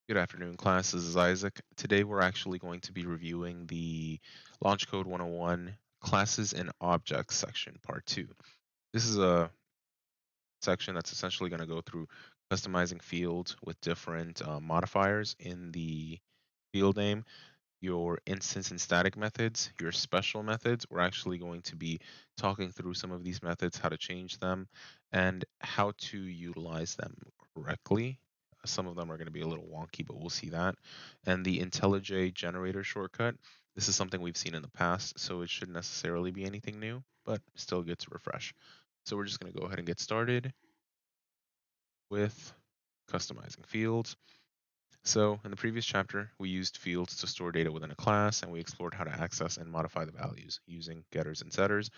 Good afternoon, class. This is Isaac. Today we're actually going to be reviewing the Launch Code 101 Classes and Objects section, part 2. This is a section that's essentially going to go through customizing fields with different modifiers in the field name, your instance and static methods, your special methods. We're actually going to be talking through some of these methods, how to change them, and how to utilize them correctly. Some of them are going to be a little wonky, but we'll see that. And the Intellij generator shortcut. This is something we've seen in the past, so it shouldn't necessarily be anything new, but still good to refresh. So we're just going to go ahead and get started with customizing fields. So in the previous chapter, we used fields to store data within a class, and we explored how to access and modify the values using getters and setters.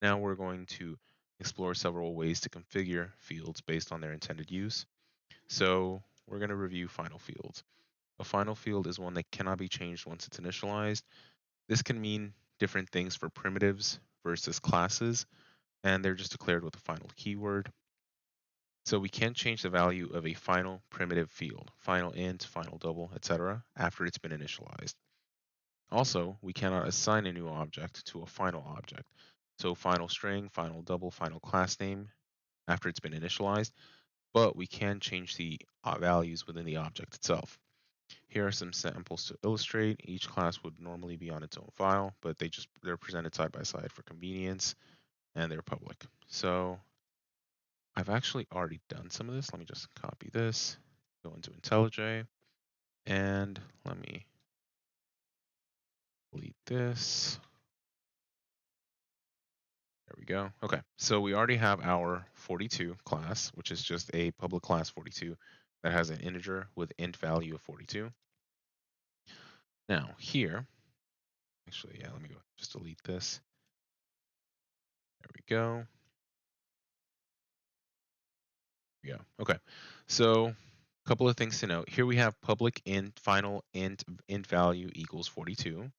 Now we're going to explore several ways to configure fields based on their intended use. So we're going to review final fields. A final field is one that cannot be changed once it's initialized. This can mean different things for primitives versus classes, and they're just declared with a final keyword. So we can change the value of a final primitive field, final int, final double, etc., after it's been initialized. Also, we cannot assign a new object to a final object. So final string, final double, final class name after it's been initialized, but we can change the values within the object itself. Here are some samples to illustrate. Each class would normally be on its own file, but they're presented side by side for convenience, and they're public. So I've actually already done some of this. Let me just copy this, go into IntelliJ, and let me delete this. There we go. Okay, so we already have our 42 class, which is just a public class 42 that has an integer with int value of 42. Now here, actually, yeah, let me go just delete this. There we go. Yeah. Okay. So a couple of things to note. Here we have public int final int value equals 42.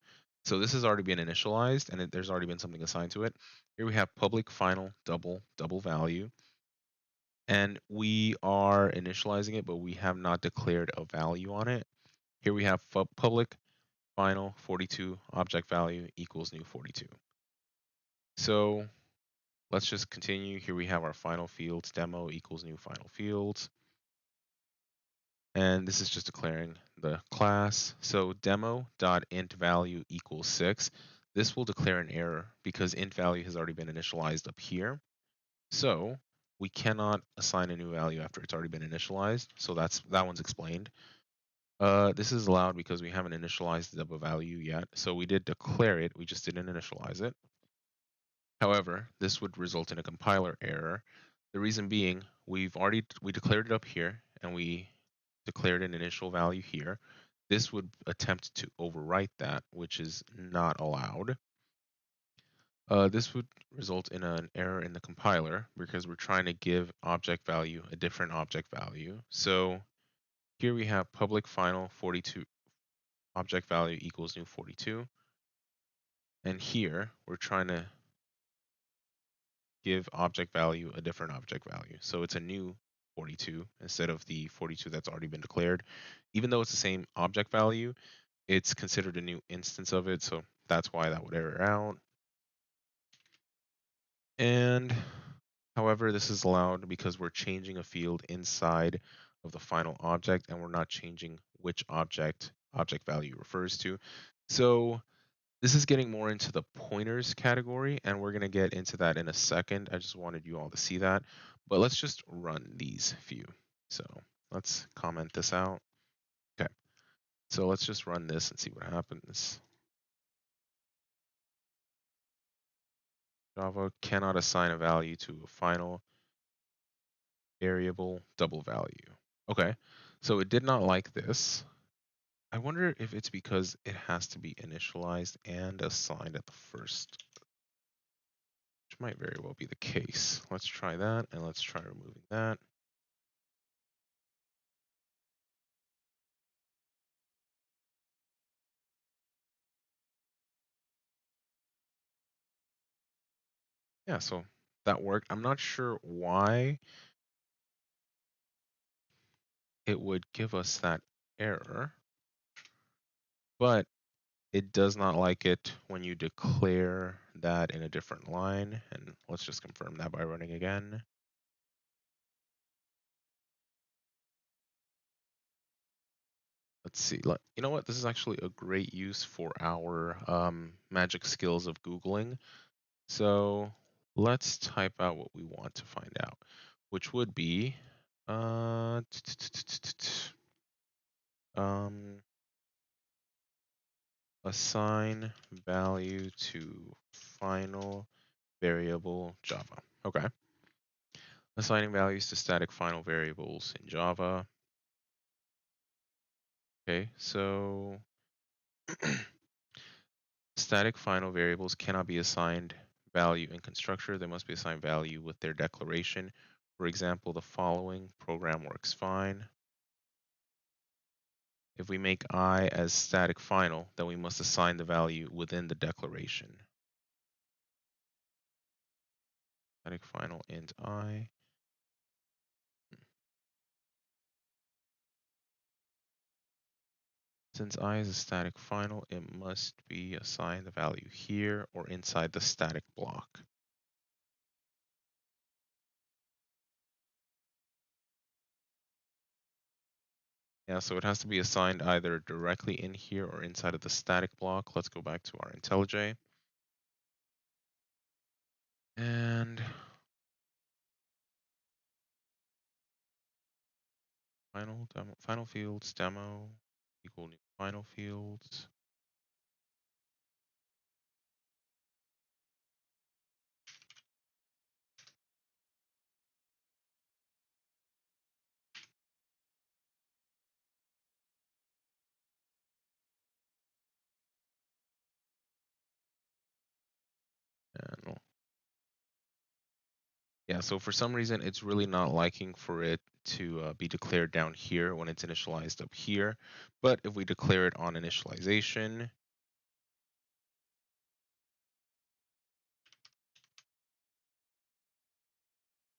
So this has already been initialized and there's already been something assigned to it. Here we have public final double value. And we are initializing it, but we have not declared a value on it. Here we have public final 42 object value equals new 42. So let's just continue. Here we have our final fields demo equals new final fields. And this is just declaring the class. So demo.int value equals 6. This will declare an error because int value has already been initialized up here. So we cannot assign a new value after it's already been initialized. So that one's explained. This is allowed because we haven't initialized the double value yet. So we did declare it, we just didn't initialize it. However, this would result in a compiler error. The reason being, we declared it up here and we declared an initial value here. This would attempt to overwrite that, which is not allowed. This would result in an error in the compiler because we're trying to give object value a different object value. So here we have public final 42 object value equals new 42. And here we're trying to give object value a different object value. So it's a new 42 instead of the 42 that's already been declared. Even though it's the same object value, it's considered a new instance of it. So that's why that would error out. And however, this is allowed because we're changing a field inside of the final object and we're not changing which object value refers to. So this is getting more into the pointers category, and we're going to get into that in a second. I just wanted you all to see that. But let's just run these few. So let's comment this out. Okay. So let's just run this and see what happens. Java cannot assign a value to a final variable double value. Okay. So it did not like this. I wonder if it's because it has to be initialized and assigned at the first, which might very well be the case. Let's try that, and let's try removing that. Yeah, so that worked. I'm not sure why it would give us that error, but it does not like it when you declare that in a different line. And let's just confirm that by running again. Let's see. You know what? This is actually a great use for our magic skills of Googling. So let's type out what we want to find out, which would be assign value to final variable Java. Okay. Assigning values to static final variables in Java. Okay, so static final variables cannot be assigned value in constructor. They must be assigned value with their declaration. For example, the following program works fine. If we make I as static final, then we must assign the value within the declaration. Static final int I. Since I is a static final, it must be assigned the value here or inside the static block. Yeah, so it has to be assigned either directly in here or inside of the static block. Let's go back to our Intellij. And final fields demo equal new final fields. And yeah, so for some reason, it's really not liking for it to be declared down here when it's initialized up here. But if we declare it on initialization,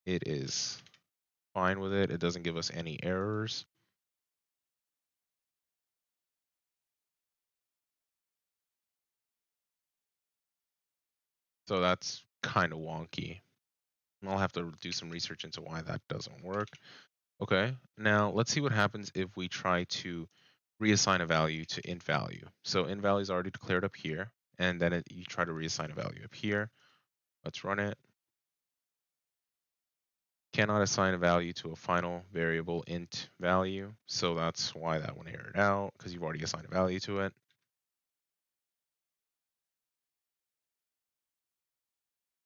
it is fine with it. It doesn't give us any errors. So that's kind of wonky. I'll have to do some research into why that doesn't work. Okay, now let's see what happens if we try to reassign a value to int value. So int value is already declared up here, and then you try to reassign a value up here. Let's run it. Cannot assign a value to a final variable int value, so that's why that one errored out, because you've already assigned a value to it.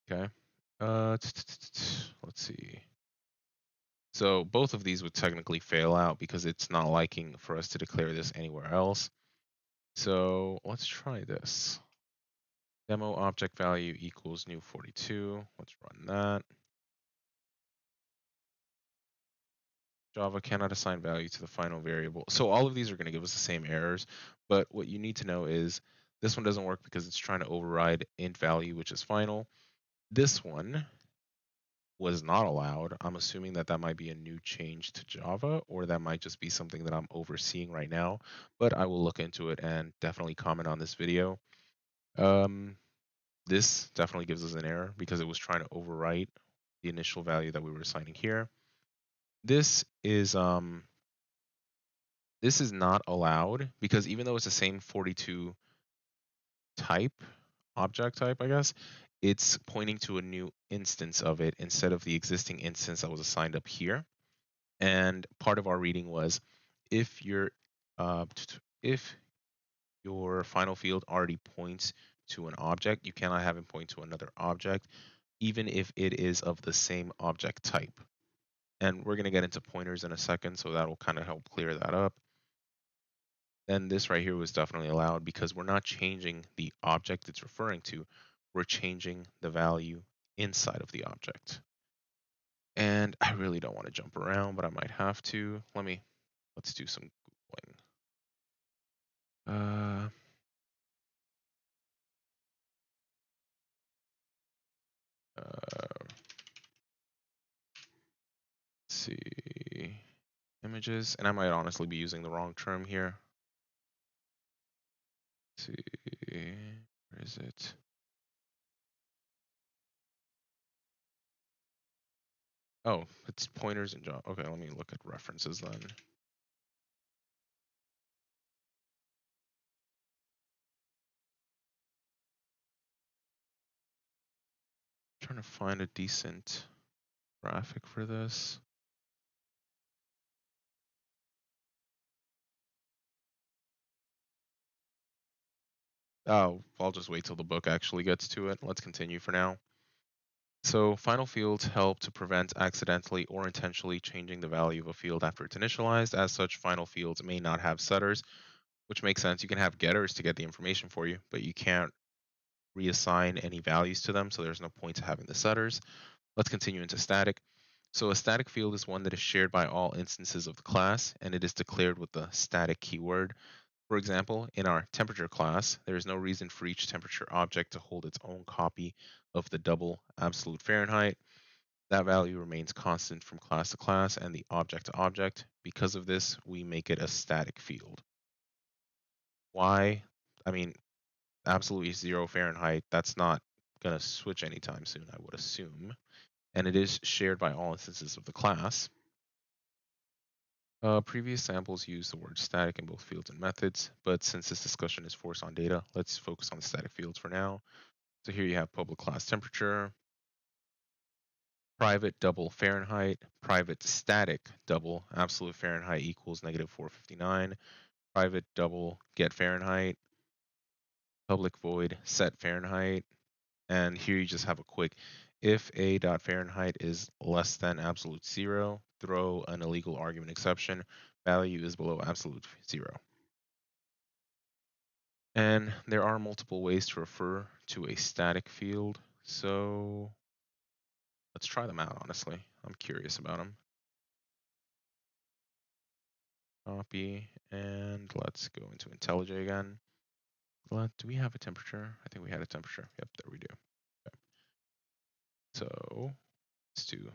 Okay, let's see. So both of these would technically fail out because it's not liking for us to declare this anywhere else. So let's try this. Demo object value equals new 42. Let's run that. Java cannot assign value to the final variable. So all of these are going to give us the same errors, but what you need to know is this one doesn't work because it's trying to override int value, which is final. This one was not allowed. I'm assuming that that might be a new change to Java, or that might just be something that I'm overseeing right now, but I will look into it and definitely comment on this video. This definitely gives us an error because it was trying to overwrite the initial value that we were assigning here. This is not allowed because even though it's the same 42 type, object type, I guess, it's pointing to a new instance of it instead of the existing instance that was assigned up here. And part of our reading was if your if your final field already points to an object, you cannot have it point to another object, even if it is of the same object type. And we're going to get into pointers in a second, so that will kind of help clear that up. Then this right here was definitely allowed because we're not changing the object it's referring to, we're changing the value inside of the object. And I really don't want to jump around, but I might have to. Let's do some Googling. Let's see, images, and I might honestly be using the wrong term here. Let's see, where is it? Oh, it's pointers and job. Okay, let me look at references then. Trying to find a decent graphic for this. Oh, I'll just wait till the book actually gets to it. Let's continue for now. So final fields help to prevent accidentally or intentionally changing the value of a field after it's initialized. As such, final fields may not have setters, which makes sense. You can have getters to get the information for you, but you can't reassign any values to them, so there's no point to having the setters. Let's continue into static. So a static field is one that is shared by all instances of the class, and it is declared with the static keyword. For example, in our temperature class, there is no reason for each temperature object to hold its own copy of the double absolute Fahrenheit. That value remains constant from class to class and the object to object. Because of this, we make it a static field. Why? I mean, absolutely 0 Fahrenheit, that's not going to switch anytime soon, I would assume. And it is shared by all instances of the class. Previous samples use the word static in both fields and methods, but since this discussion is forced on data, let's focus on the static fields for now. So here you have public class temperature, private double Fahrenheit, private static double absolute Fahrenheit equals -459, private double get Fahrenheit, public void set Fahrenheit, and here you just have a quick if a dot Fahrenheit is less than absolute 0, throw an illegal argument exception, value is below absolute 0. And there are multiple ways to refer to a static field, so let's try them out, honestly. I'm curious about them. Copy, and let's go into Intellij again. Do we have a temperature? I think we had a temperature. Yep, there we do. Okay. So let's do.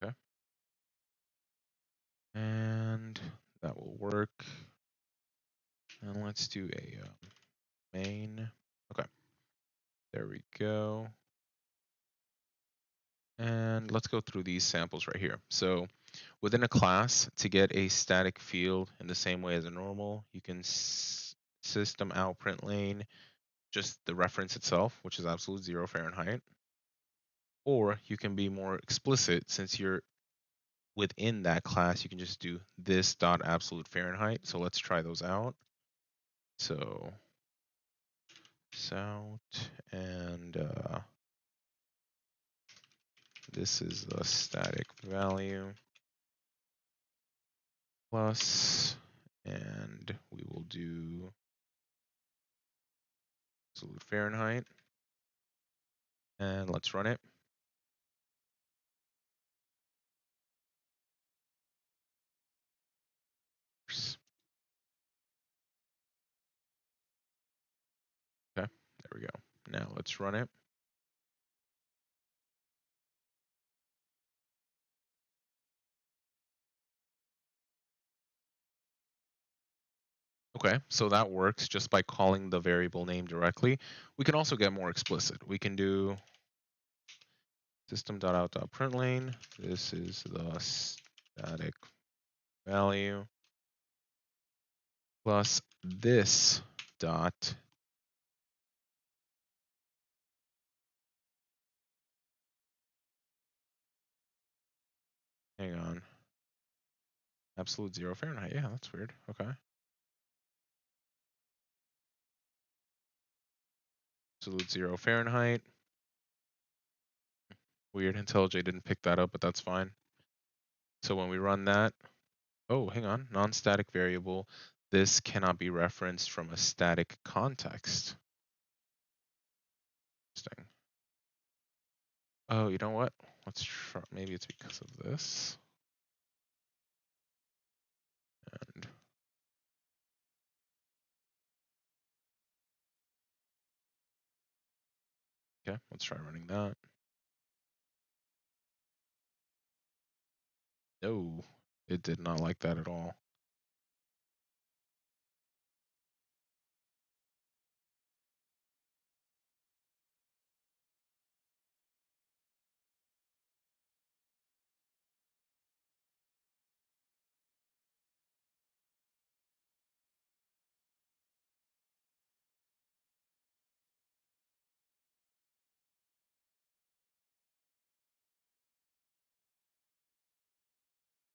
Okay. And that will work. And let's do a main. Okay. There we go. And let's go through these samples right here. So within a class, to get a static field in the same way as a normal, you can system out print lane just the reference itself, which is absolute 0 Fahrenheit. Or you can be more explicit, since you're within that class, you can just do this dot absolute Fahrenheit. So let's try those out. So out, and this is the static value plus, and we will do absolute Fahrenheit, and let's run it. Okay, there we go. Now let's run it. Okay, so that works just by calling the variable name directly. We can also get more explicit. We can do system.out.println. This is the static value plus this dot hang on, absolute 0 Fahrenheit. Yeah, that's weird. Okay. Absolute 0 Fahrenheit. Weird, Intellij didn't pick that up, but that's fine. So when we run that, oh, hang on, non-static variable. This cannot be referenced from a static context. Interesting. Oh, you know what? Let's try, maybe it's because of this. And okay, let's try running that. No, it did not like that at all.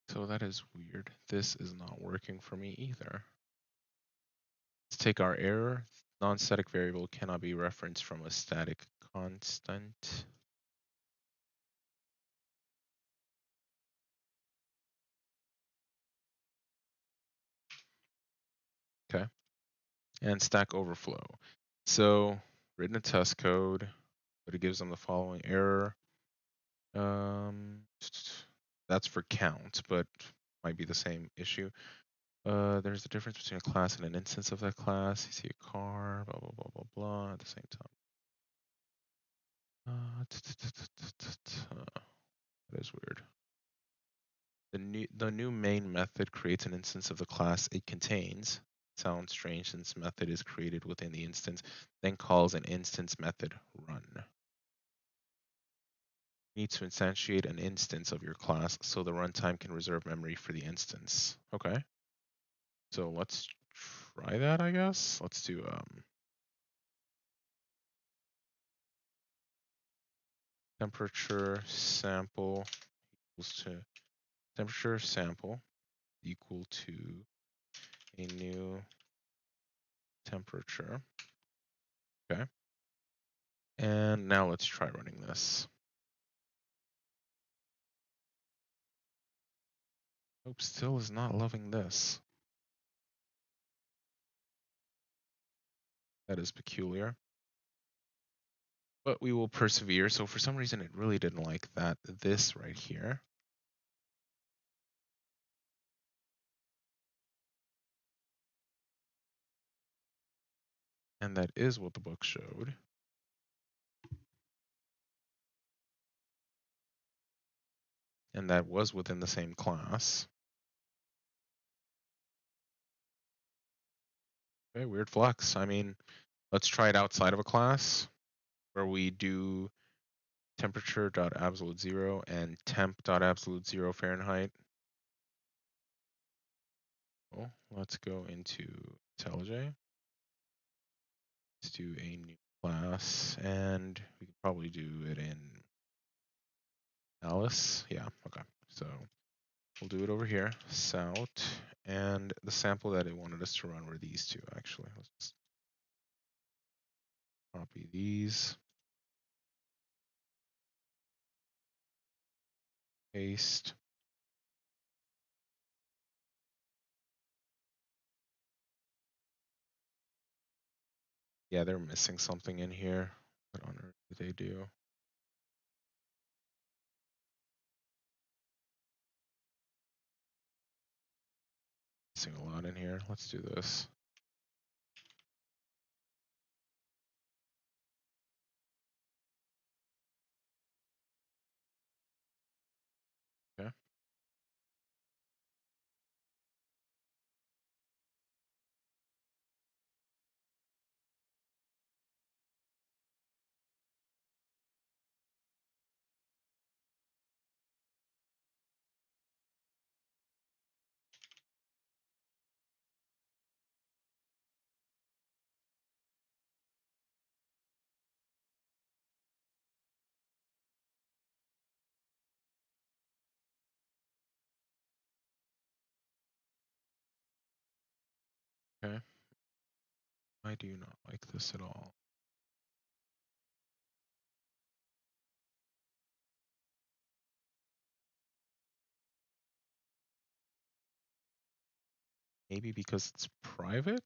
So that is weird. This is not working for me either. Let's take our error. Non-static variable cannot be referenced from a static constant. Okay. And Stack Overflow. So written a test code, but it gives them the following error. That's for count, but might be the same issue. There's a difference between a class and an instance of that class. You see a car, blah blah blah blah blah at the same time. That is weird. The new main method creates an instance of the class it contains. Sounds strange since method is created within the instance, then calls an instance method run. You need to instantiate an instance of your class so the runtime can reserve memory for the instance. Okay. So let's try that, I guess. Let's do temperature sample equals to temperature sample equal to a new temperature. Okay. And now let's try running this. Nope, still is not loving this. That is peculiar. But we will persevere. So for some reason, it really didn't like that. This right here. And that is what the book showed. And that was within the same class. Okay, weird flex. I mean, let's try it outside of a class where we do temperature.absolute zero and temp.absolute zero Fahrenheit. Well, let's go into Intellij. Let's do a new class, and we can probably do it in Alice. Yeah, okay. So we'll do it over here, Sout, and the sample that it wanted us to run were these two, actually. Let's just copy these, paste. Yeah, they're missing something in here. What on earth did they do? Missing a lot in here. Let's do this. Okay. Okay. I do not like this at all. Maybe because it's private?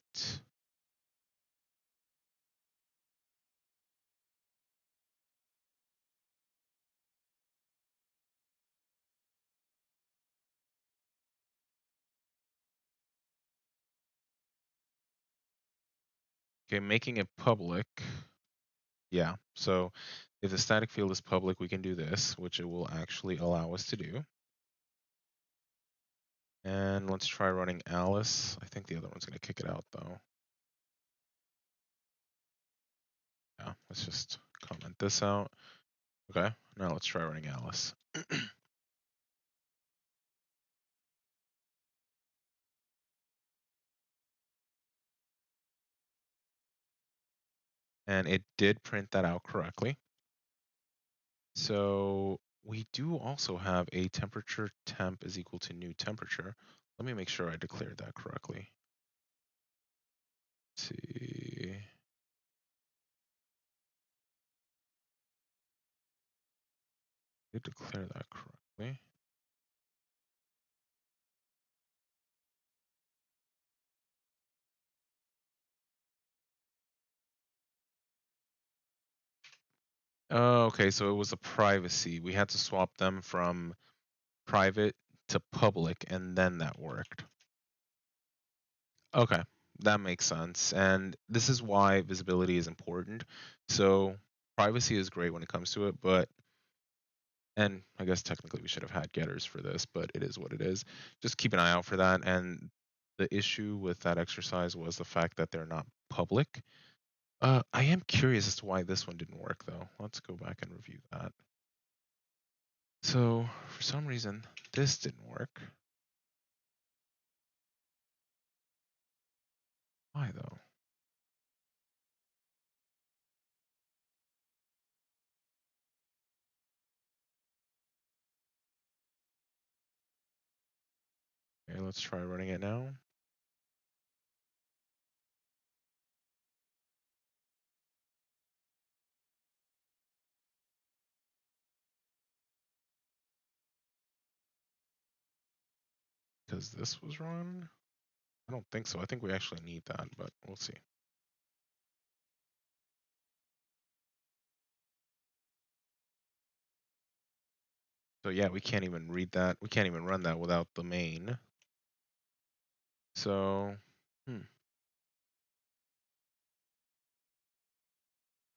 Okay, making it public. Yeah, so if the static field is public, we can do this, which it will actually allow us to do. And let's try running Alice. I think the other one's going to kick it out though. Yeah, let's just comment this out. Okay, now let's try running Alice. And it did print that out correctly. So we do also have a temperature temp is equal to new temperature. Let me make sure I declared that correctly. Let's see. Did declare that correctly. Oh, okay, so it was a privacy. We had to swap them from private to public, and then that worked. Okay, that makes sense. And this is why visibility is important. So privacy is great when it comes to it, but, and I guess technically we should have had getters for this, but it is what it is. Just keep an eye out for that. And the issue with that exercise was the fact that they're not public. I am curious as to why this one didn't work though. Let's go back and review that. So for some reason, this didn't work. Why though? Okay, let's try running it now. Because this was run? I don't think so. I think we actually need that, but we'll see. So yeah, we can't even read that. We can't even run that without the main. So,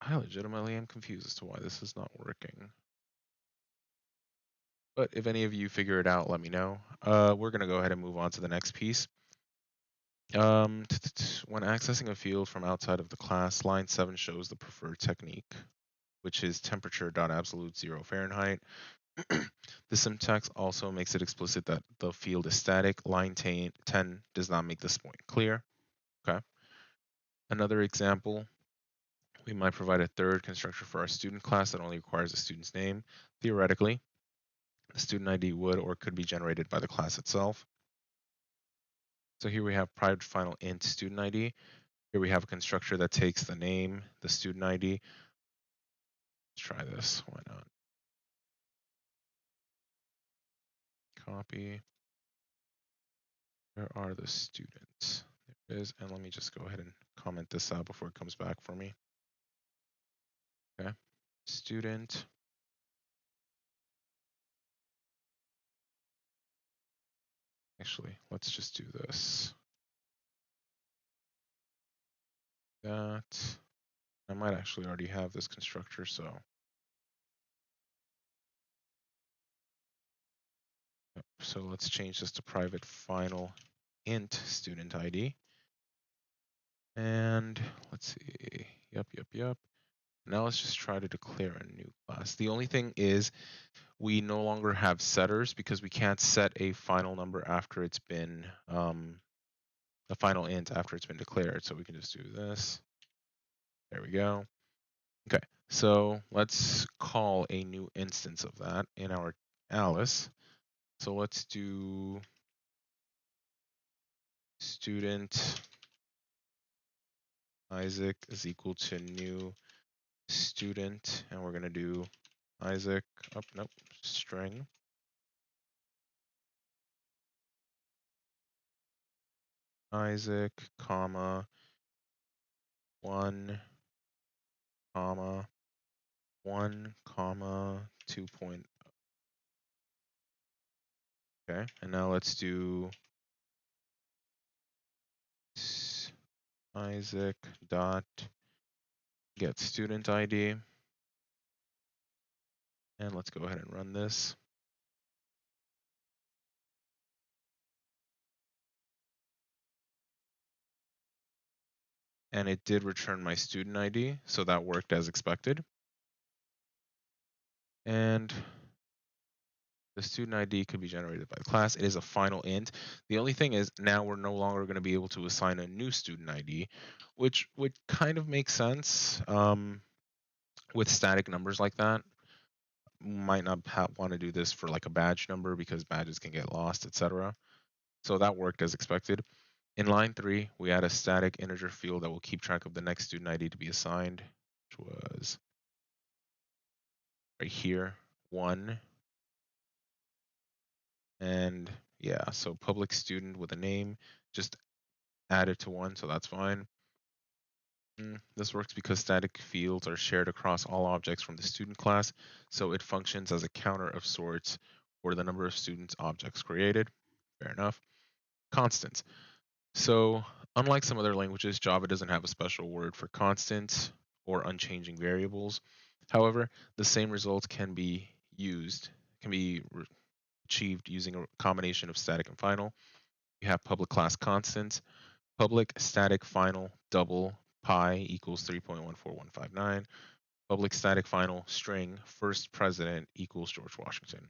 I legitimately am confused as to why this is not working. But if any of you figure it out, let me know. We're gonna go ahead and move on to the next piece. When accessing a field from outside of the class, line 7 shows the preferred technique, which is temperature.absolute 0 Fahrenheit. The syntax also makes it explicit that the field is static. Line 10 does not make this point clear. Okay. Another example, we might provide a third constructor for our student class that only requires a student's name. Theoretically, the student ID would or could be generated by the class itself. So here we have private final int student ID. Here we have a constructor that takes the name, the student ID. Let's try this. Why not? Copy. Where are the students? There it is. And let me just go ahead and comment this out before it comes back for me. Okay. Student. Actually, let's just do this. That. I might actually already have this constructor, so. So let's change this to private final int student ID. And let's see. Yep. Now let's just try to declare a new class. The only thing is we no longer have setters because we can't set a final number after it's been a final int after it's been declared. So we can just do this. There we go. Okay, so let's call a new instance of that in our Alice. So let's do student Isaac is equal to new student, and we're gonna do Isaac, nope, string. Isaac, comma, 1, comma, 1, comma, 2. Okay, and now let's do Isaac dot get student ID. And let's go ahead and run this. and it did return my student ID, so that worked as expected. And the student ID could be generated by the class. It is a final int. The only thing is now we're no longer going to be able to assign a new student ID, which would kind of make sense with static numbers like that. Might not want to do this for like a badge number because badges can get lost, etc. So that worked as expected. In line 3, we add a static integer field that will keep track of the next student ID to be assigned, which was right here, 1. And yeah, so public student with a name, just add it to 1, so that's fine. This works because static fields are shared across all objects from the student class, so it functions as a counter of sorts for the number of students objects created. Fair enough. Constants. So unlike some other languages, Java doesn't have a special word for constants or unchanging variables. However, the same result can be achieved using a combination of static and final. You have public class constants, public static final double pi equals 3.14159, public static final string first president equals George Washington.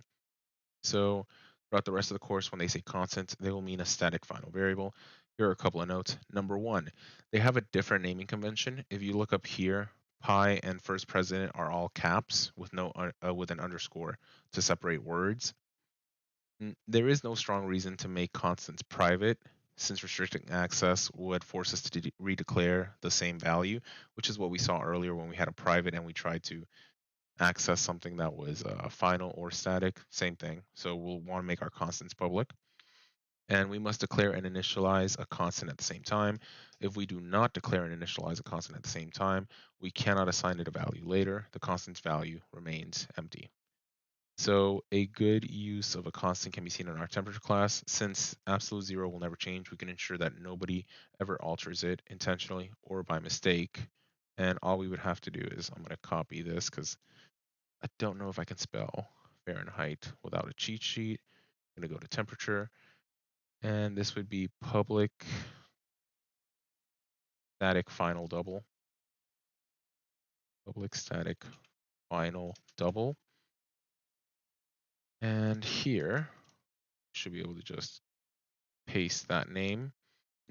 So throughout the rest of the course, when they say constant, they will mean a static final variable. Here are a couple of notes. Number 1, they have a different naming convention. If you look up here, pi and first president are all caps with with an underscore to separate words. There is no strong reason to make constants private, since restricting access would force us to redeclare the same value, which is what we saw earlier when we had a private and we tried to access something that was final or static, same thing. So we'll want to make our constants public. And we must declare and initialize a constant at the same time. If we do not declare and initialize a constant at the same time, we cannot assign it a value later. The constant's value remains empty. So a good use of a constant can be seen in our temperature class. Since absolute zero will never change, we can ensure that nobody ever alters it intentionally or by mistake. And all we would have to do is, I'm going to copy this because I don't know if I can spell Fahrenheit without a cheat sheet. I'm going to go to temperature, and this would be public static final double. Public static final double. And here, should be able to just paste that name.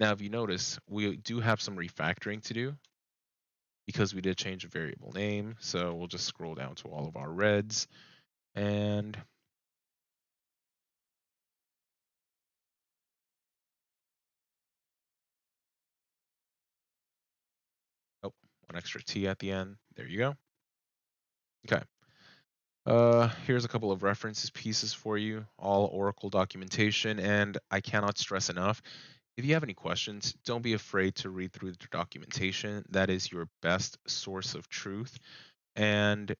Now, if you notice, we do have some refactoring to do because we did change the variable name. So we'll just scroll down to all of our reds and oh, one extra T at the end. There you go. Okay. Here's a couple of references pieces for you, all Oracle documentation, and I cannot stress enough. If you have any questions, don't be afraid to read through the documentation. That is your best source of truth. And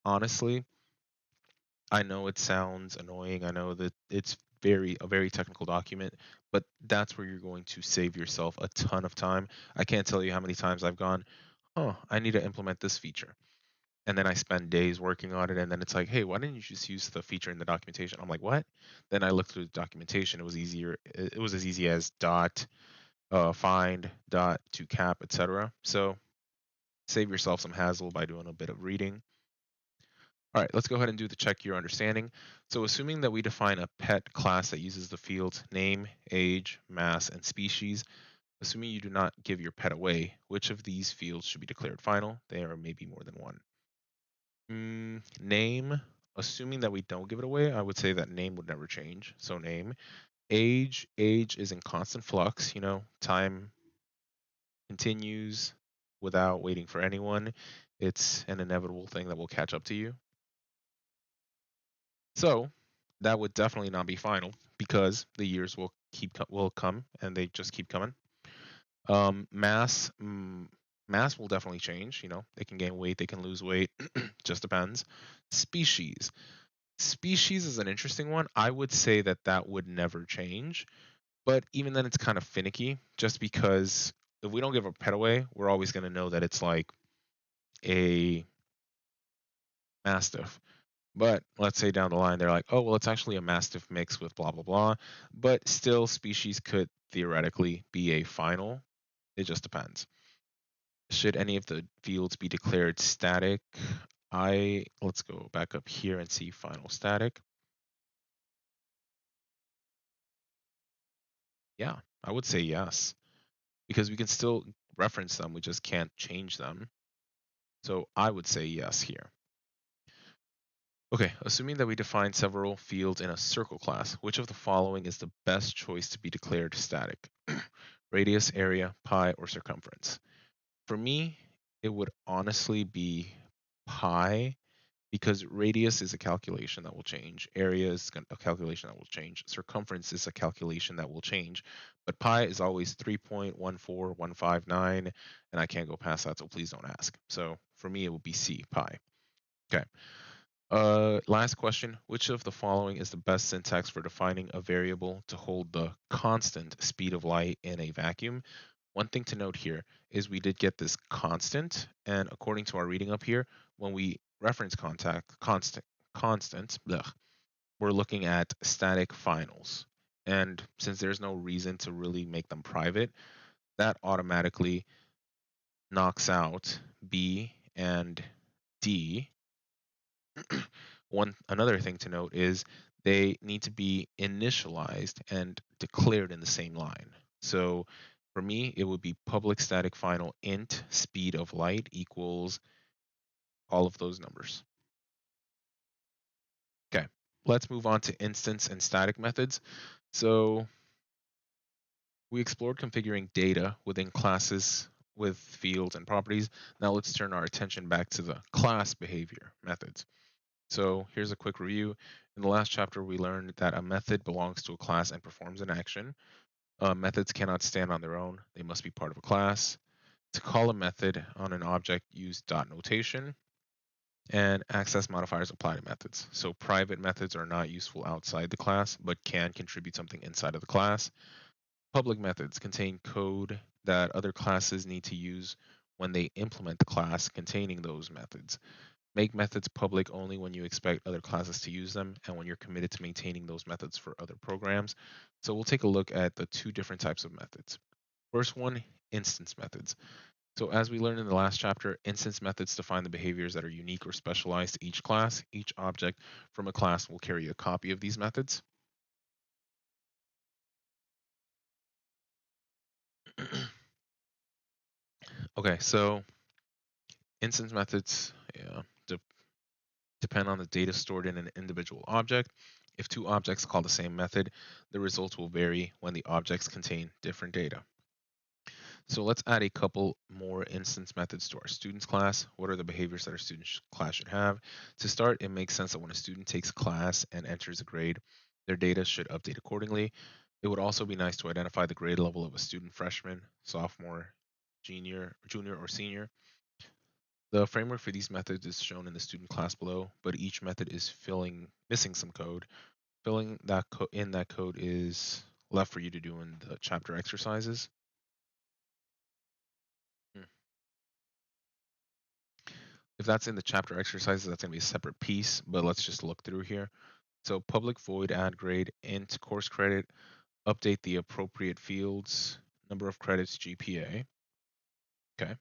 honestly, I know it sounds annoying. I know that it's a very technical document, but that's where you're going to save yourself a ton of time. I can't tell you how many times I've gone, oh, I need to implement this feature. And then I spend days working on it, and then it's like, hey, why didn't you just use the feature in the documentation? I'm like, what? Then I looked through the documentation. It was easier. It was as easy as dot find dot to cap, etc. So save yourself some hassle by doing a bit of reading. All right, let's go ahead and do the check your understanding. So assuming that we define a pet class that uses the fields name, age, mass, and species, assuming you do not give your pet away, which of these fields should be declared final? There are maybe more than one. Name, assuming that we don't give it away, I would say that name would never change. So name. Age is in constant flux. Time continues without waiting for anyone. It's an inevitable thing that will catch up to you. So that would definitely not be final because the years will come and they just keep coming. Mass will definitely change. They can gain weight, they can lose weight, just depends. Species is an interesting one. I would say that would never change, but even then it's kind of finicky just because if we don't give a pet away, we're always going to know that it's like a mastiff. But let's say down the line they're like, oh, well, it's actually a mastiff mix with blah, blah, blah. But still, species could theoretically be a final. It just depends. Should any of the fields be declared static? Let's go back up here and see final static. Yeah, I would say yes, because we can still reference them, we just can't change them. So I would say yes here. Okay, assuming that we define several fields in a circle class, which of the following is the best choice to be declared static? Radius, area, pi, or circumference? For me, it would honestly be pi, because radius is a calculation that will change, area is a calculation that will change, circumference is a calculation that will change, but pi is always 3.14159, and I can't go past that, so please don't ask. So for me, it would be C, pi. Okay. Last question. Which of the following is the best syntax for defining a variable to hold the constant speed of light in a vacuum? One thing to note here is we did get this constant, and according to our reading up here, when we reference constant, blech, we're looking at static finals. And since there's no reason to really make them private, that automatically knocks out B and D. Another thing to note is they need to be initialized and declared in the same line. So for me, it would be public static final int speed of light equals all of those numbers. Okay, let's move on to instance and static methods. So we explored configuring data within classes with fields and properties. Now let's turn our attention back to the class behavior methods. So here's a quick review. In the last chapter, we learned that a method belongs to a class and performs an action. Methods cannot stand on their own. They must be part of a class. To call a method on an object, use dot notation, and access modifiers apply to methods. So private methods are not useful outside the class, but can contribute something inside of the class. Public methods contain code that other classes need to use when they implement the class containing those methods. Make methods public only when you expect other classes to use them and when you're committed to maintaining those methods for other programs. So we'll take a look at the two different types of methods. First one, instance methods. So as we learned in the last chapter, instance methods define the behaviors that are unique or specialized to each class. Each object from a class will carry a copy of these methods. Okay, so instance methods, depend on the data stored in an individual object. If two objects call the same method, the results will vary when the objects contain different data. So let's add a couple more instance methods to our students class. What are the behaviors that our students class should have? To start, it makes sense that when a student takes a class and enters a grade, their data should update accordingly. It would also be nice to identify the grade level of a student freshman, sophomore, junior, or senior. The framework for these methods is shown in the student class below, but each method is missing some code. Filling in that code is left for you to do in the chapter exercises. Hmm. If that's in the chapter exercises, that's going to be a separate piece, but let's just look through here. So public void add grade int course credit, update the appropriate fields, number of credits, GPA. Okay.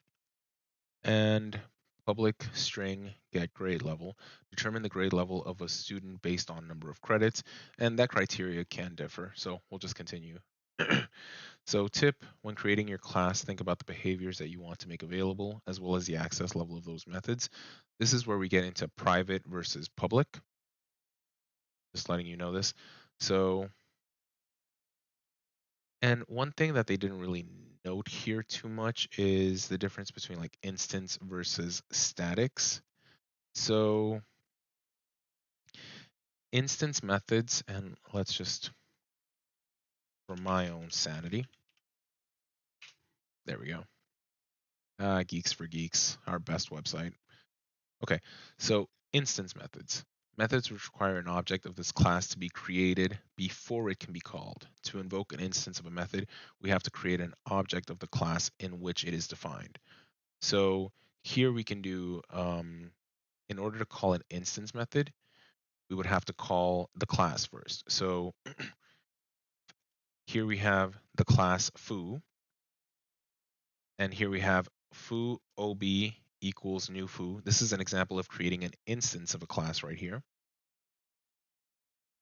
And public string get grade level, determine the grade level of a student based on number of credits, and that criteria can differ, so we'll just continue. So tip, when creating your class, think about the behaviors that you want to make available, as well as the access level of those methods. This is where we get into private versus public, just letting you know this. So, and one thing that they didn't really note here too much is the difference between like instance versus statics. So instance methods, and let's just, for my own sanity, there we go. Geeks for Geeks, our best website. Okay, so instance methods. Methods which require an object of this class to be created before it can be called. To invoke an instance of a method, we have to create an object of the class in which it is defined. So here we can do, in order to call an instance method, we would have to call the class first. So here we have the class foo, and here we have foo ob equals new foo. This is an example of creating an instance of a class right here.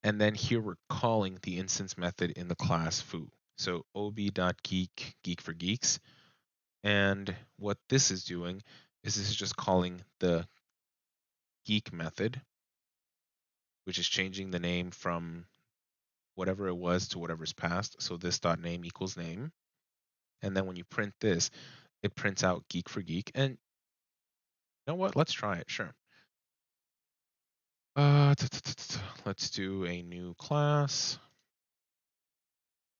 And then here we're calling the instance method in the class foo. So ob.geek, geek for geeks. And what this is doing is this is just calling the geek method, which is changing the name from whatever it was to whatever's passed. So this dot name equals name. And then when you print this, it prints out geek for geek. And you know what? Let's try it. Sure. Let's do a new class.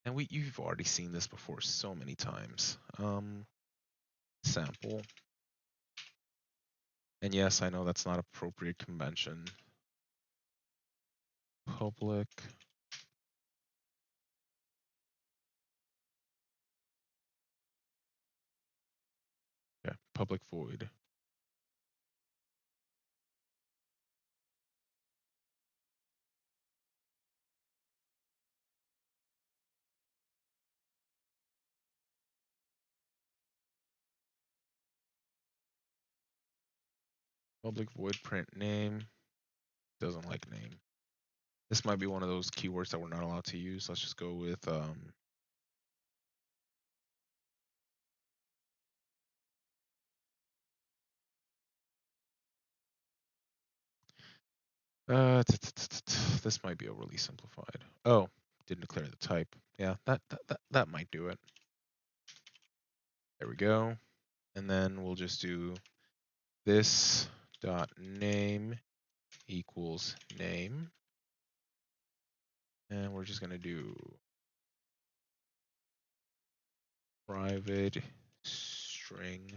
And you've already seen this before so many times. Sample. And yes, I know that's not appropriate convention. Public. Yeah, public void. Public void print name. Doesn't like name. This might be one of those keywords that we're not allowed to use. Let's just go with this might be overly simplified. Oh, didn't declare the type. Yeah, that might do it. There we go. And then we'll just do this dot name equals name. And we're just gonna do private string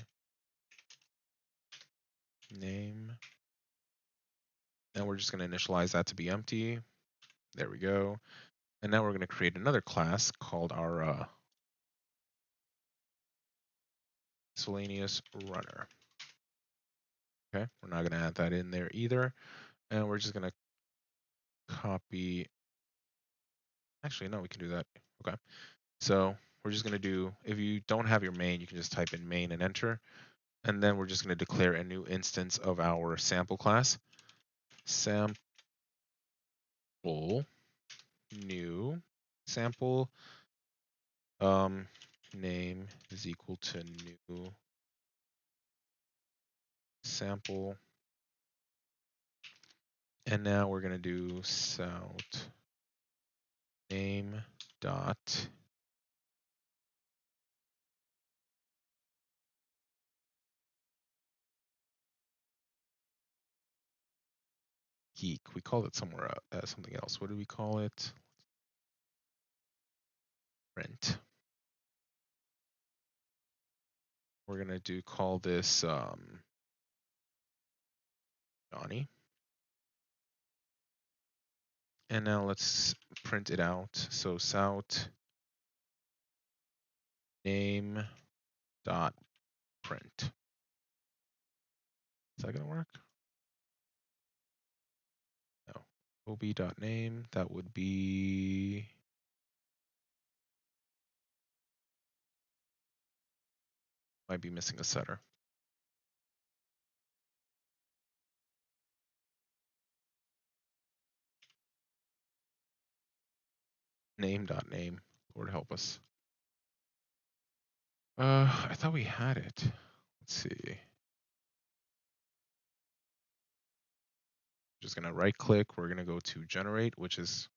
name. And we're just gonna initialize that to be empty. There we go. And now we're gonna create another class called our miscellaneous runner. Okay, we're not gonna add that in there either. And we're just gonna copy. Actually, no, we can do that. Okay. So we're just gonna do, if you don't have your main, you can just type in main and enter. And then we're just gonna declare a new instance of our sample class. Sample new sample name is equal to new sample. And now we're gonna do sout name dot geek. We called it somewhere something else. What do we call it? Print. We're gonna call this Johnny. And now let's print it out. So sout name dot print. Is that gonna work? No. ob.name, that would be might be missing a setter. Name.name. Lord help us. I thought we had it. Let's see. Just gonna right click. We're gonna go to generate, which is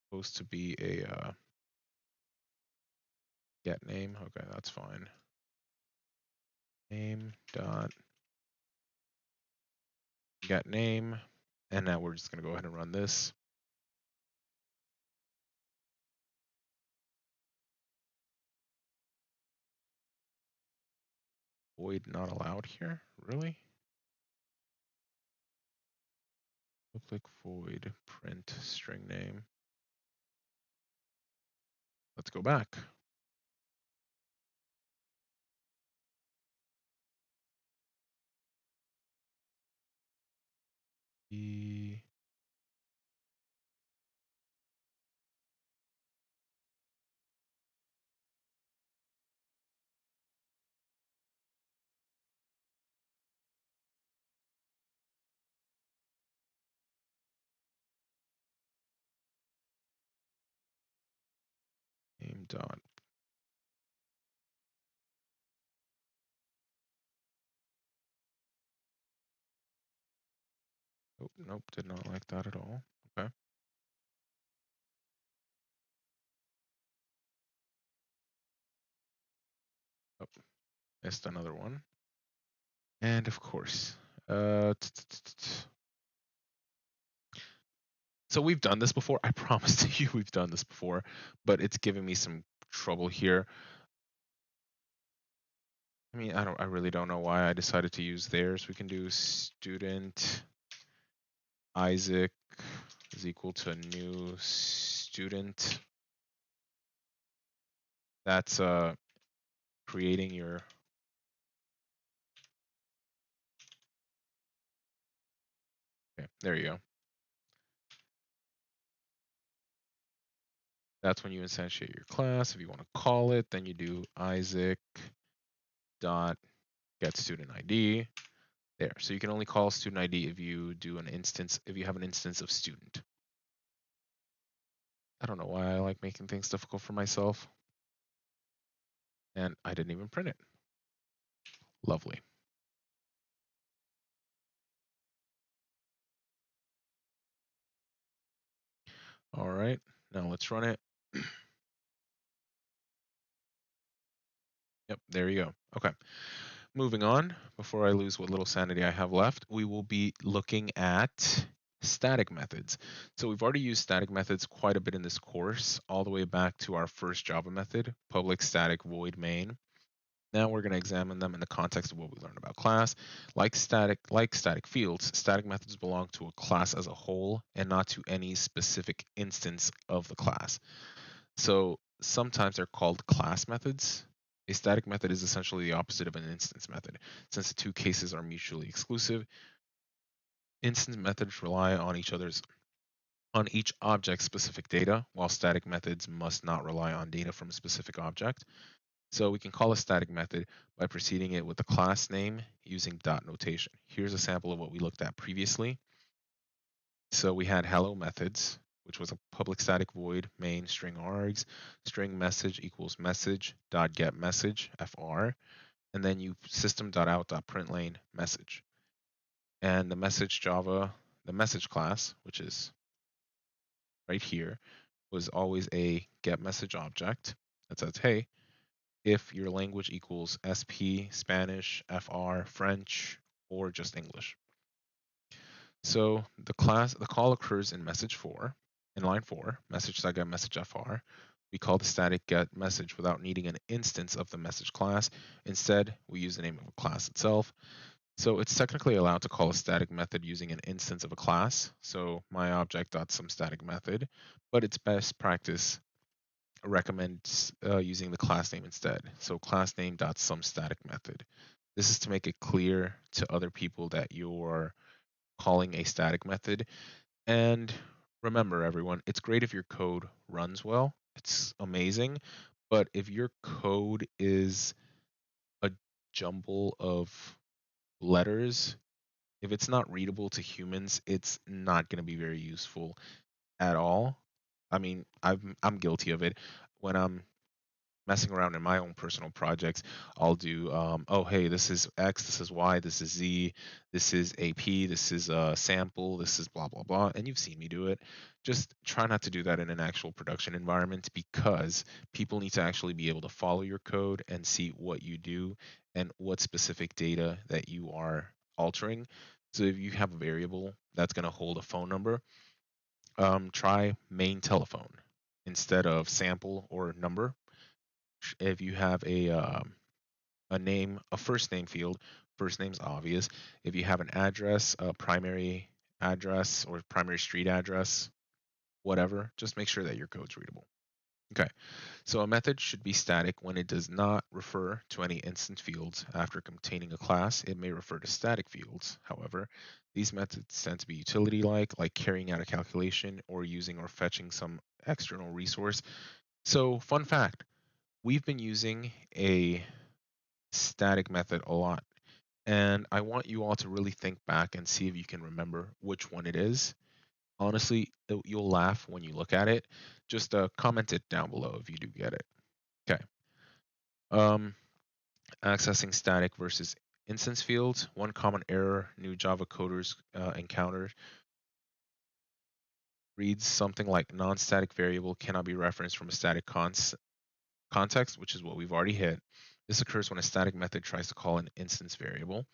supposed to be a get name. Okay, that's fine. Name dot get name. And now we're just gonna go ahead and run this. Void not allowed here? Really? Public void print string name. Let's go back. E dot. Oh, nope, did not like that at all. Okay. Oh, missed another one. And of course, so we've done this before. I promise to you we've done this before, but it's giving me some trouble here. I mean, I really don't know why I decided to use theirs. We can do student Isaac is equal to new student. That's creating your okay, there you go. That's when you instantiate your class. If you want to call it, then you do Isaac dot get student ID. There. So you can only call student ID if you do an instance, if you have an instance of student. I don't know why I like making things difficult for myself. And I didn't even print it. Lovely. All right, now let's run it. Yep, there you go. Okay, moving on. Before I lose what little sanity I have left, we will be looking at static methods. So we've already used static methods quite a bit in this course, all the way back to our first Java method, public static void main. Now we're going to examine them in the context of what we learned about class. Like static fields, static methods belong to a class as a whole and not to any specific instance of the class. So sometimes they're called class methods. A static method is essentially the opposite of an instance method. Since the two cases are mutually exclusive, instance methods rely on each object's specific data, while static methods must not rely on data from a specific object. So we can call a static method by preceding it with a class name using dot notation. Here's a sample of what we looked at previously. So we had hello methods, which was a public static void main string args, string message equals message dot get message fr, and then you system.out.println message. And the message class, which is right here, was always a get message object that says, hey, if your language equals SP, Spanish, FR, French, or just English. So the call occurs in message 4, in line 4, message.get message FR. We call the static get message without needing an instance of the message class. Instead, we use the name of a class itself. So it's technically allowed to call a static method using an instance of a class. So my object.someStatic method, but it's best practice recommends using the class name instead. So class name.someStatic method. This is to make it clear to other people that you're calling a static method. And remember, everyone, it's great if your code runs well. It's amazing. But if your code is a jumble of letters, if it's not readable to humans, it's not going to be very useful at all. I mean, I'm guilty of it. When I'm messing around in my own personal projects, I'll do, oh, hey, this is X, this is Y, this is Z, this is AP, this is a sample, this is blah, blah, blah. And you've seen me do it. Just try not to do that in an actual production environment because people need to actually be able to follow your code and see what you do and what specific data that you are altering. So if you have a variable that's going to hold a phone number, try main telephone instead of sample or number. If you have a name, a first name field, first name's obvious. If you have an address, a primary address or primary street address, whatever, just make sure that your code's readable. Okay, so a method should be static when it does not refer to any instance fields after containing a class. It may refer to static fields. However, these methods tend to be utility-like carrying out a calculation or using or fetching some external resource. So, fun fact, we've been using a static method a lot. And I want you all to really think back and see if you can remember which one it is. Honestly, you'll laugh when you look at it. Just comment it down below if you do get it. Okay. Accessing static versus instance fields. One common error new Java coders encounter reads something like non-static variable cannot be referenced from a static context, which is what we've already hit. This occurs when a static method tries to call an instance variable.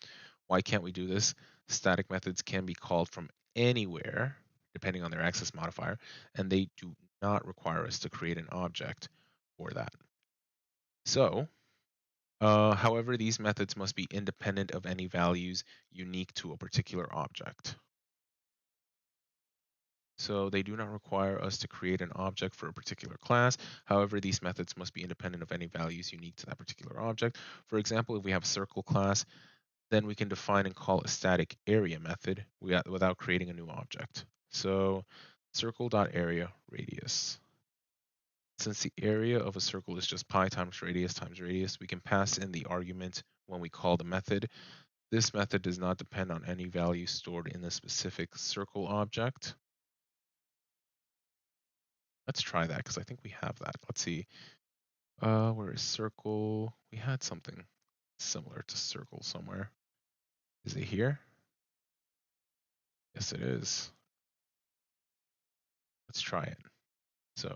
Why can't we do this? Static methods can be called from anywhere, depending on their access modifier, and they do not require us to create an object for that. So, however, these methods must be independent of any values unique to a particular object. So they do not require us to create an object for a particular class. However, these methods must be independent of any values unique to that particular object. For example, if we have a circle class, then we can define and call a static area method without creating a new object. So circle.area radius. Since the area of a circle is just pi times radius, we can pass in the argument when we call the method. This method does not depend on any value stored in the specific circle object. Let's try that because I think we have that. Let's see. Where is circle? We had something similar to circle somewhere. Is it here? Yes, it is. Let's try it. So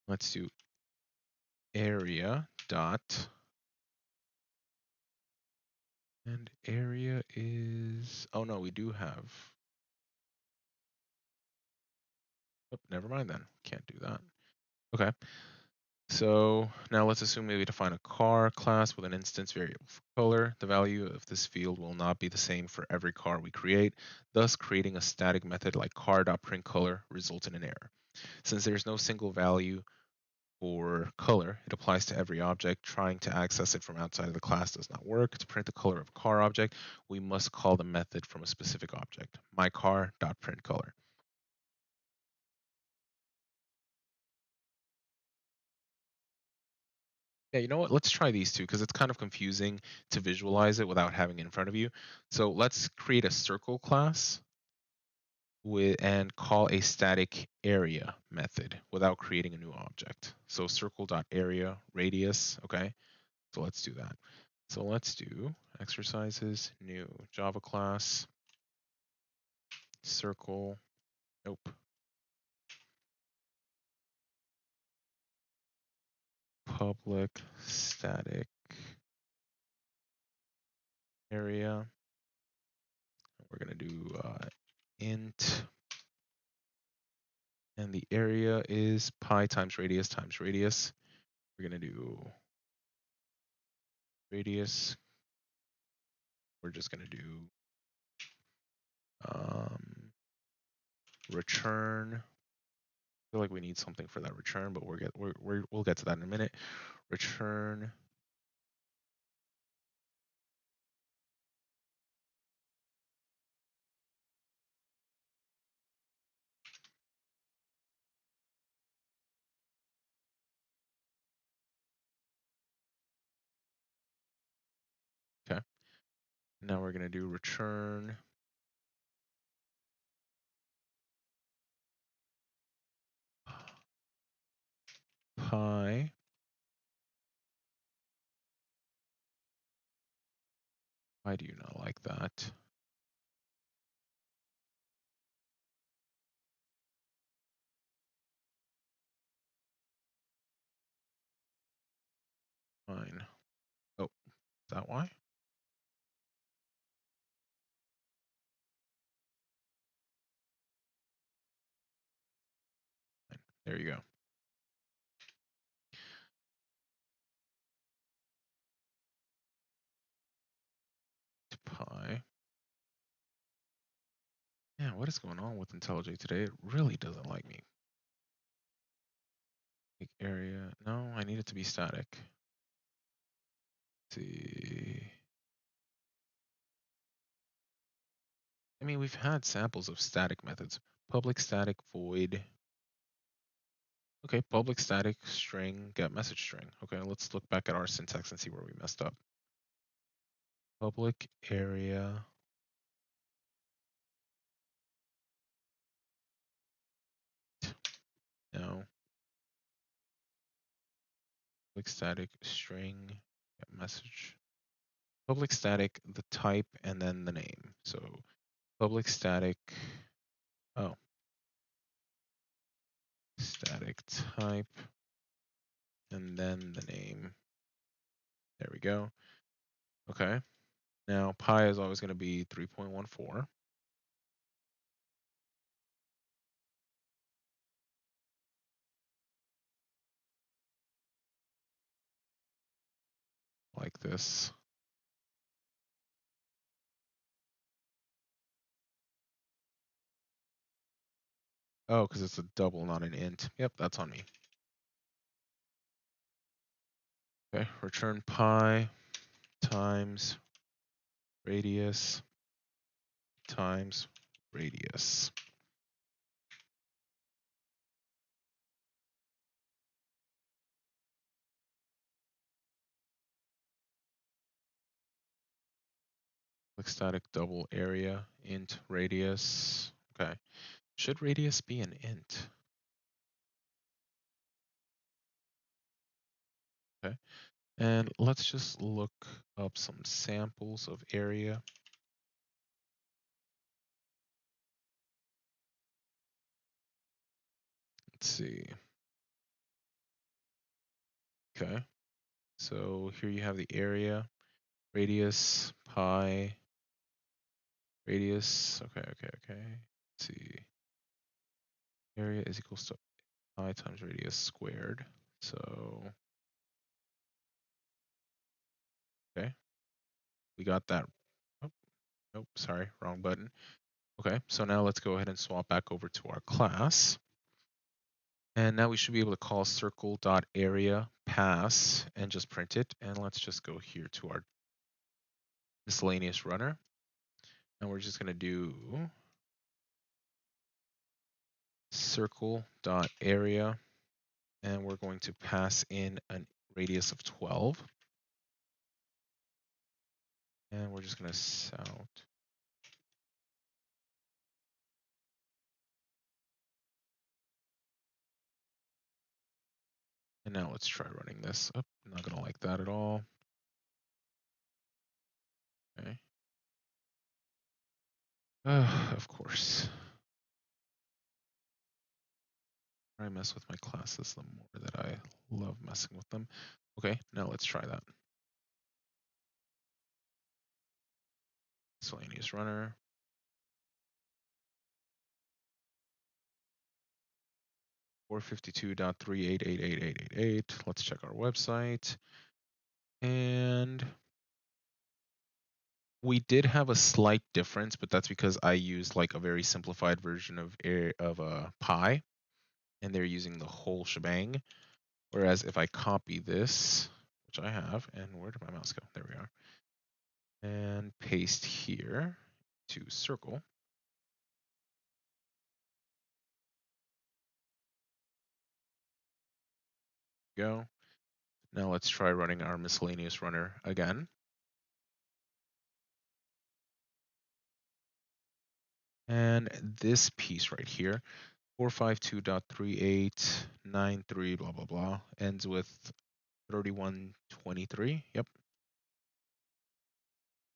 let's do area dot, and area is, oh no, we do have, oh, never mind then. Can't do that. Okay. So now let's assume we define a car class with an instance variable for color. The value of this field will not be the same for every car we create. Thus, creating a static method like car.printColor results in an error. Since there's no single value for color, it applies to every object. Trying to access it from outside of the class does not work. To print the color of a car object, we must call the method from a specific object, mycar.printColor. Yeah, you know what? Let's try these two because it's kind of confusing to visualize it without having it in front of you. So let's create a circle class and call a static area method without creating a new object. So circle.area radius, okay? So let's do that. So let's do exercises, new Java class, circle, nope, public static area. We're gonna do int, and the area is pi times radius times radius. We're gonna do radius. We're just gonna do um, return. I feel like we need something for that return, but we'll get to that in a minute. Return okay. Now we're gonna do return pi. Why do you not like that? Fine. Oh, is that why? Fine. There you go. Pi. Yeah, what is going on with IntelliJ today? It really doesn't like me. Make area. No, I need it to be static. Let's see. I mean, we've had samples of static methods. Public static void. Okay, public static string get message string. Okay, let's look back at our syntax and see where we messed up. Public area. Now, public static string message. Public static, the type, and then the name. So public static, oh, static type, and then the name. There we go. Okay. Now pi is always going to be 3.14. Like this. Oh, because it's a double, not an int. Yep, that's on me. Okay, return pi times radius times radius. Public static double area int radius. Okay. Should radius be an int? Okay. And let's just look up some samples of area. Let's see. Okay. So here you have the area, radius, pi, radius. Okay. Let's see. Area is equals to pi times radius squared. So, okay. We got that. Oh, nope, sorry, wrong button. Okay, so now let's go ahead and swap back over to our class. And now we should be able to call circle.area pass and just print it. And let's just go here to our miscellaneous runner. And we're just going to do circle.area. And we're going to pass in a radius of 12. And we're just going to sound. And now let's try running this. Oh, I'm not going to like that at all. Okay. Of course. The more I mess with my classes, the more that I love messing with them. Okay, now let's try that. Miscellaneous runner. .452.3888888. Let's check our website. And we did have a slight difference, but that's because I used like a very simplified version of pi, and they're using the whole shebang. Whereas if I copy this, which I have, and where did my mouse go? There we are. And paste here to circle. Go. Now let's try running our miscellaneous runner again. And this piece right here, 452.3893 blah blah blah, ends with 3123. Yep.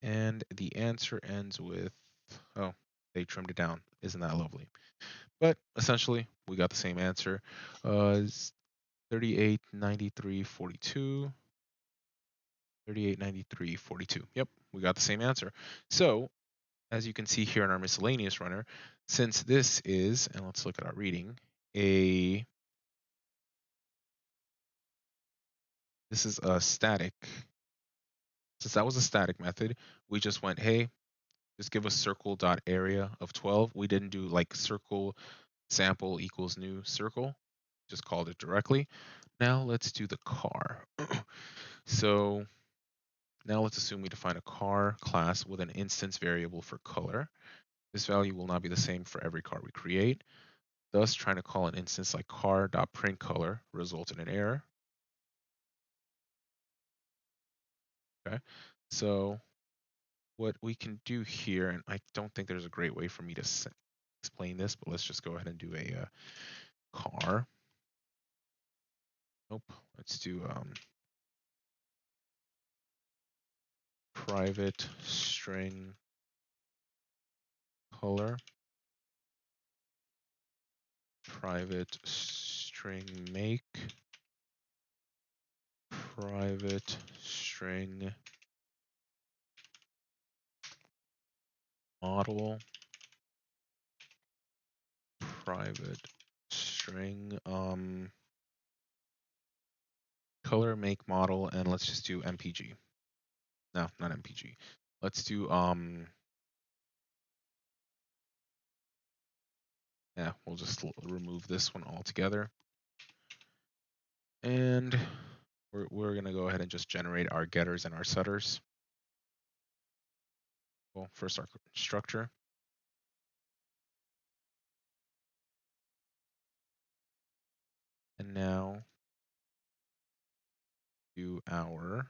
And the answer ends with, oh, they trimmed it down. Isn't that lovely? But essentially, we got the same answer. 3893.42. 3893.42. Yep, we got the same answer. So, as you can see here in our miscellaneous runner, since this is, and let's look at our reading, this is a static. Since that was a static method, we just went, hey, just give us circle.area of 12. We didn't do like circle sample equals new circle, just called it directly. Now let's do the car. So now let's assume we define a car class with an instance variable for color. This value will not be the same for every car we create. Thus, trying to call an instance like car.printColor results in an error. Okay, so what we can do here, and I don't think there's a great way for me to explain this, but let's just go ahead and do a car. Nope. Let's do private string color, private string make, private string model, private string color make model, and let's just do MPG. No, not MPG. Let's do yeah, we'll just remove this one altogether. And we're gonna go ahead and just generate our getters and our setters. Well, first our structure. And now do our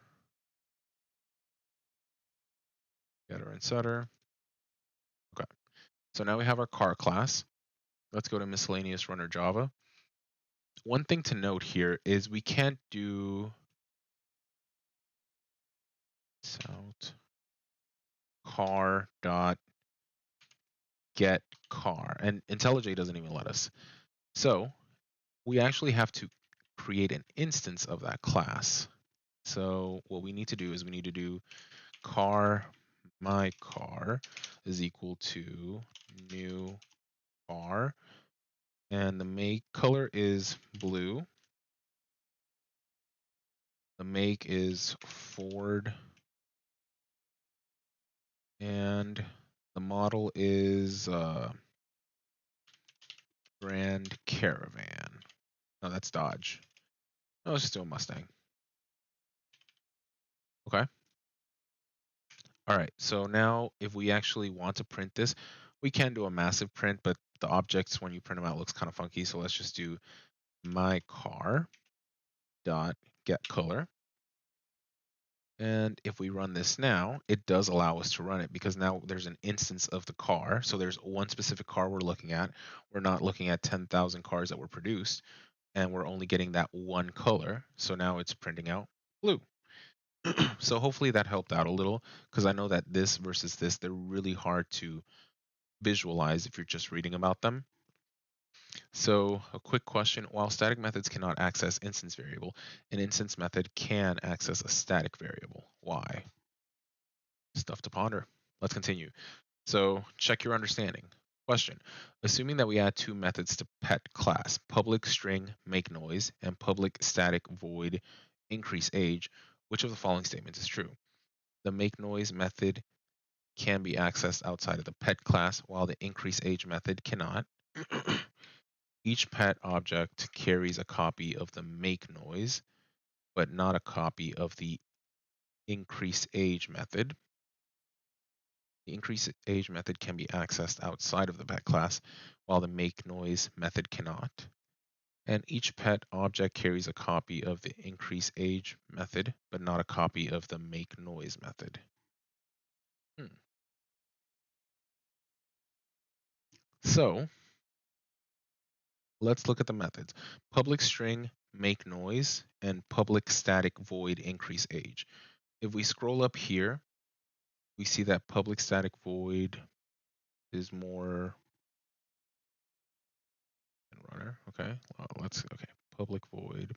getter and setter. Okay. So now we have our car class. Let's go to miscellaneous runner Java. One thing to note here is we can't do out car dot get car, and IntelliJ doesn't even let us. So we actually have to create an instance of that class. So what we need to do is we need to do car my car is equal to new car, and the make color is blue. The make is Ford, and the model is Grand Caravan. No, that's Dodge. No, let's just do a Mustang. Okay. All right. So now if we actually want to print this, we can do a massive print, but the objects when you print them out looks kind of funky. So let's just do my car dot get color. And if we run this now, it does allow us to run it because now there's an instance of the car. So there's one specific car we're looking at. We're not looking at 10,000 cars that were produced, and we're only getting that one color. So now it's printing out blue. So hopefully that helped out a little because I know that this versus this, they're really hard to visualize if you're just reading about them. So a quick question, while static methods cannot access instance variable, an instance method can access a static variable. Why? Stuff to ponder. Let's continue. So check your understanding. Question. Assuming that we add two methods to pet class, public string make noise and public static void increase age, which of the following statements is true? The make noise method can be accessed outside of the pet class, while the increase age method cannot. Each pet object carries a copy of the make noise, but not a copy of the increase age method. The increase age method can be accessed outside of the pet class, while the make noise method cannot. And each pet object carries a copy of the increase age method, but not a copy of the make noise method. So let's look at the methods. Public string make noise and public static void increase age. If we scroll up here, we see that public static void is more than runner. Okay, okay. Public void,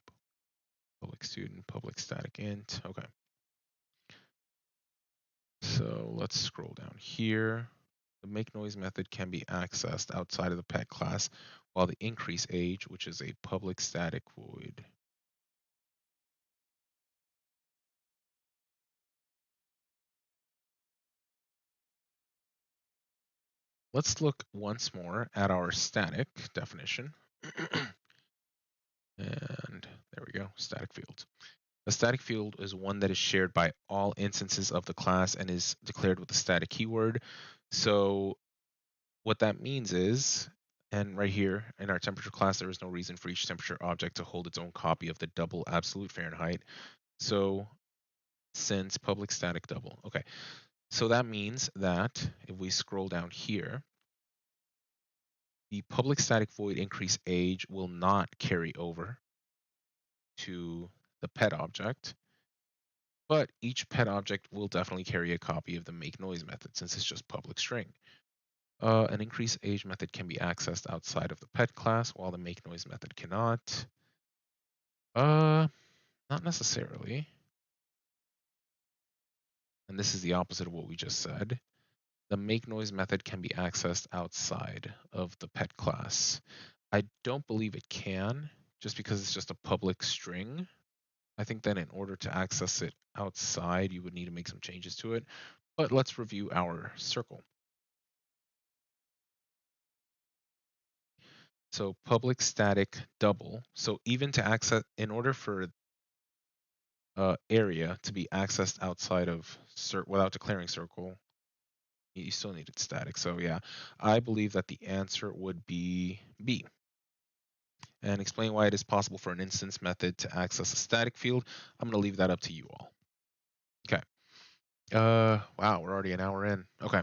public student, public static int. Okay. So let's scroll down here. The make noise method can be accessed outside of the pet class, while the increase age, which is a public static void. Let's look once more at our static definition. And there we go, static fields. A static field is one that is shared by all instances of the class and is declared with a static keyword. So what that means is, and right here in our temperature class, there is no reason for each temperature object to hold its own copy of the double absolute Fahrenheit. So since public static double, okay. So that means that if we scroll down here, the public static void increase age will not carry over to the pet object, but each pet object will definitely carry a copy of the make noise method since it's just public string. An increase age method can be accessed outside of the pet class, while the make noise method cannot. Uh, Not necessarily. And this is the opposite of what we just said. The make noise method can be accessed outside of the pet class. I don't believe it can, just because it's just a public string. I think that in order to access it outside, you would need to make some changes to it. But let's review our circle. So public static double. So even to access, in order for area to be accessed outside of without declaring circle, you still needed static. So yeah, I believe that the answer would be B. And explain why it is possible for an instance method to access a static field. I'm going to leave that up to you all. Okay. Wow, we're already an hour in. Okay.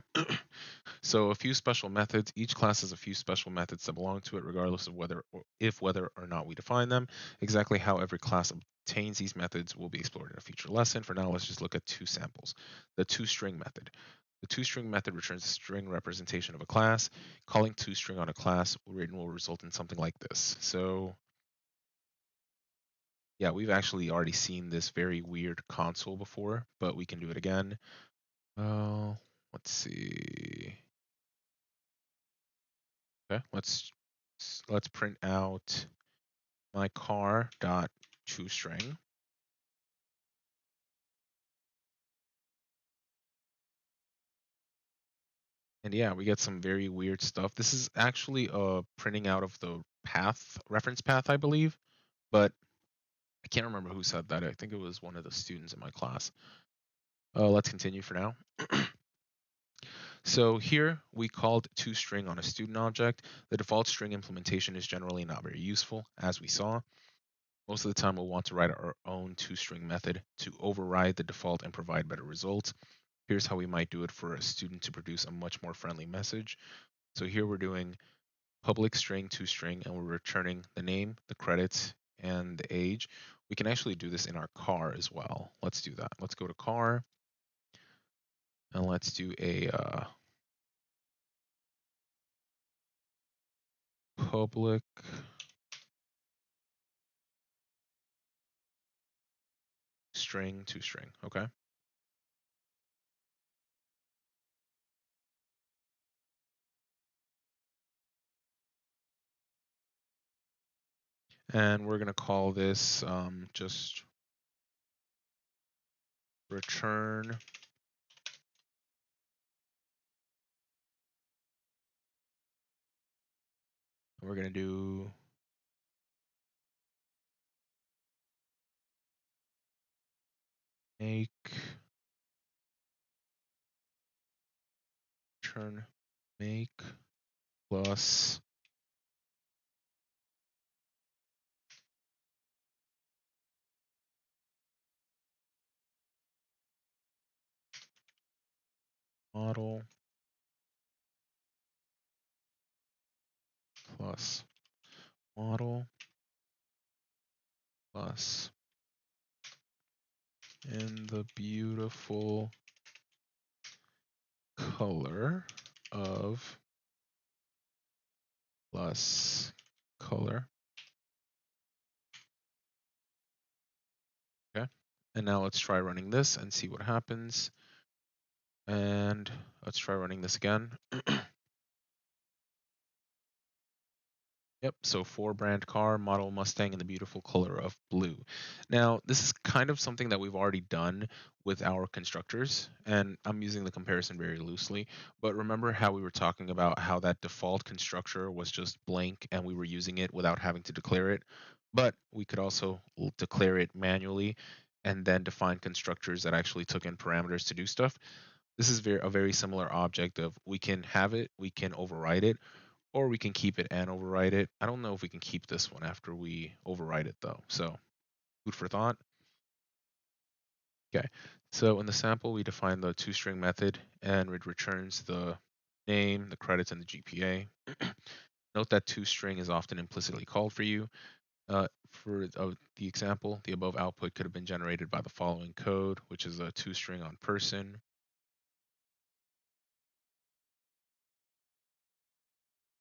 So a few special methods. Each class has a few special methods that belong to it, regardless of whether or not we define them. Exactly how every class obtains these methods will be explored in a future lesson. For now, let's just look at two samples. The toString method. The toString method returns a string representation of a class. Calling toString on a class written will result in something like this. So yeah, we've actually already seen this very weird console before, but we can do it again. Let's see. Okay, let's print out my car dot toString. And yeah, we get some very weird stuff. This is actually printing out of the reference path, I believe, but I can't remember who said that. I think it was one of the students in my class. Let's continue for now. So here we called toString on a student object. The default string implementation is generally not very useful, as we saw. Most of the time we'll want to write our own toString method to override the default and provide better results. Here's how we might do it for a student to produce a much more friendly message. So here we're doing public string toString, and we're returning the name, the credits, and the age. We can actually do this in our car as well. Let's do that. Let's go to car, and let's do a public string toString. Okay. And we're going to call this just return we're going to do make return make plus model plus model plus in the beautiful color of plus color. Okay. And now let's try running this and see what happens. And let's try running this again. Yep, so 4 brand car, model Mustang in the beautiful color of blue. Now, this is kind of something that we've already done with our constructors, and I'm using the comparison very loosely, but remember how we were talking about how that default constructor was just blank and we were using it without having to declare it, but we could also declare it manually and then define constructors that actually took in parameters to do stuff. This is a very similar object of we can have it, we can override it, or we can keep it and override it. I don't know if we can keep this one after we override it though. So food for thought. Okay. So in the sample, we define the toString method and it returns the name, the credits, and the GPA. Note that toString is often implicitly called for you. For the example, the above output could have been generated by the following code, which is a toString on person.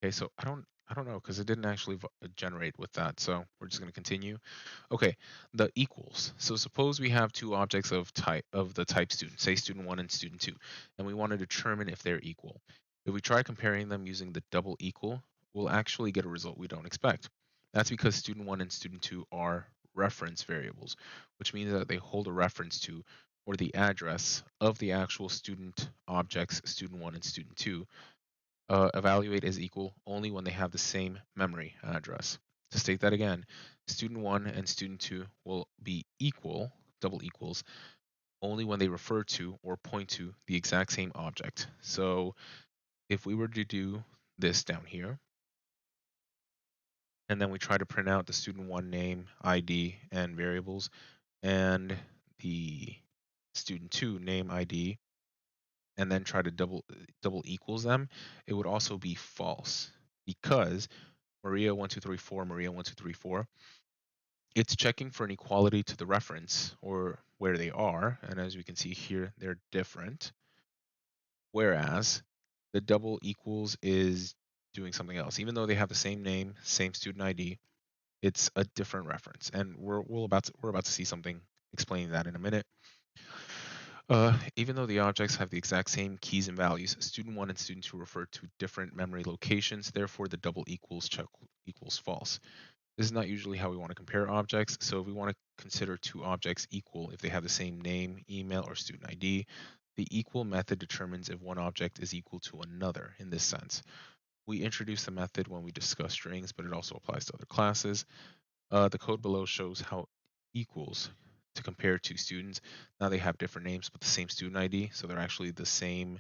Okay, so I don't know because it didn't actually generate with that, so we're just going to continue. Okay, the equals. So suppose we have two objects of the type student, say student 1 and student 2, and we want to determine if they're equal. If we try comparing them using the double equal, we'll actually get a result we don't expect. That's because student 1 and student 2 are reference variables, which means that they hold a reference to or the address of the actual student objects student 1 and student 2 evaluate as equal only when they have the same memory address. To state that again, student 1 and student 2 will be equal, double equals, only when they refer to or point to the exact same object. So if we were to do this down here, and then we try to print out the student 1 name, ID, and variables, and the student 2 name, ID, and then try to double equals them, it would also be false because Maria1234, Maria1234, it's checking for an equality to the reference or where they are. And as we can see here, they're different. Whereas the double equals is doing something else. Even though they have the same name, same student ID, it's a different reference. And we're about to see something explaining that in a minute. Even though the objects have the exact same keys and values, student 1 and student 2 refer to different memory locations. Therefore, the double equals check equals false. This is not usually how we want to compare objects. So if we want to consider two objects equal if they have the same name, email, or student ID, the equal method determines if one object is equal to another in this sense. We introduced the method when we discussed strings, but it also applies to other classes. The code below shows how equals to compare two students. Now they have different names, but the same student ID, so they're actually the same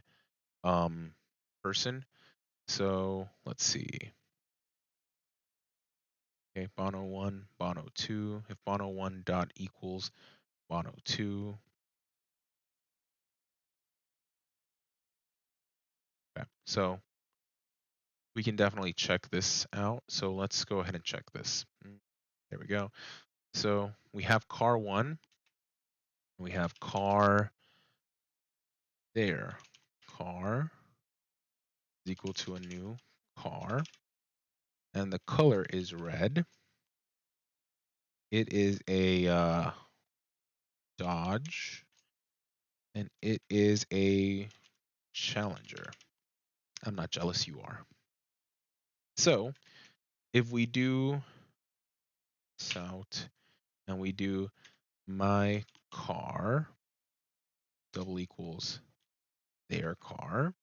person. So let's see. Okay, Bono1, Bono2. If Bono1 dot equals Bono2. Okay, so we can definitely check this out. So let's go ahead and check this. There we go. So we have car1, we have car there. Car is equal to a new car, and the color is red. It is a Dodge, and it is a Challenger. I'm not jealous, you are. So if we do out and we do my car double equals their car,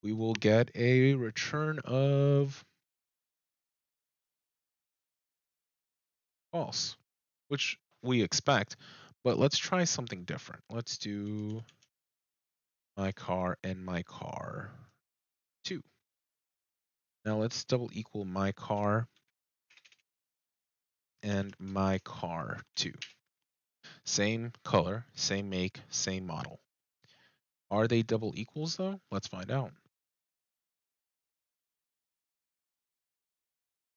we will get a return of false, which we expect. But let's try something different. Let's do my car and my car 2. Now let's double equal my car and my car 2. Same color, same make, same model. Are they double equals though? Let's find out.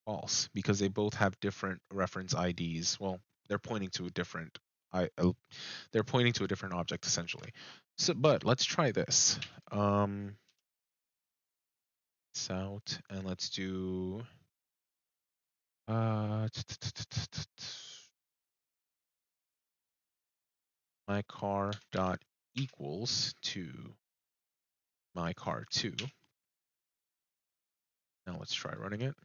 False, because they both have different reference IDs. Well, they're pointing to a different they're pointing to a different object essentially. So, but let's try this. Out and let's do my car dot equals to my car 2. Now let's try running it.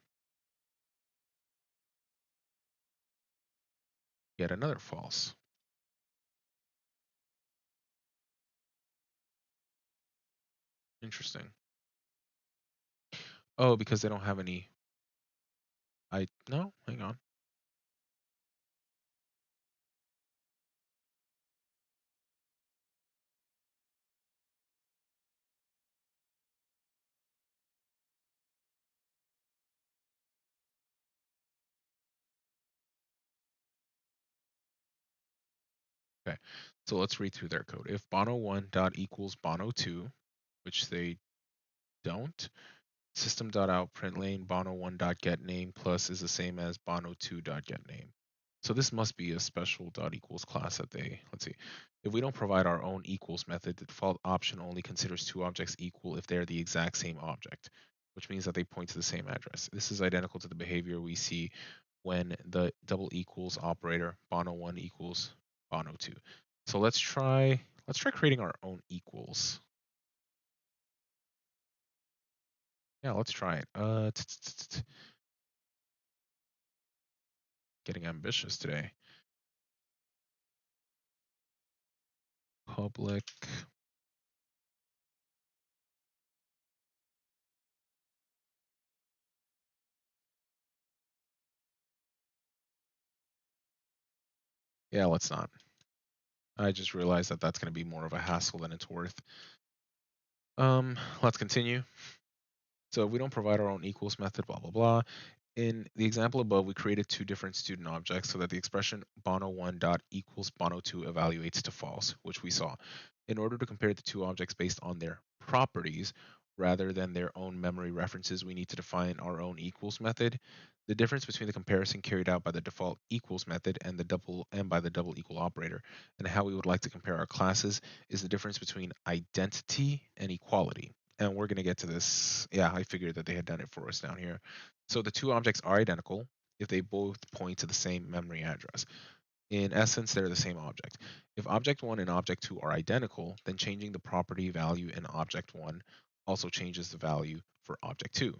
Get another false. Interesting. Oh, because they don't have any. No, hang on. Okay, so let's read through their code. If Bono1 dot equals Bono2, which they don't, system.out.println bono1.getName plus is the same as bono2.getName. So this must be a special dot equals class that they, let's see. If we don't provide our own equals method, the default option only considers two objects equal if they're the exact same object, which means that they point to the same address. This is identical to the behavior we see when the double equals operator bono1 equals bono2. So let's try creating our own equals. Yeah, let's try it. Getting ambitious today. Public yeah, let's not. I just realized that that's going to be more of a hassle than it's worth. Let's continue. So if we don't provide our own equals method, blah, blah, blah. In the example above, we created two different student objects so that the expression bono1 dot equals bono2 evaluates to false, which we saw. In order to compare the two objects based on their properties rather than their own memory references, we need to define our own equals method. The difference between the comparison carried out by the default equals method and by the double equal operator, and how we would like to compare our classes, is the difference between identity and equality. And we're going to get to this. Yeah, I figured that they had done it for us down here. So the two objects are identical if they both point to the same memory address. In essence, they're the same object. If object 1 and object 2 are identical, then changing the property value in object 1 also changes the value for object 2.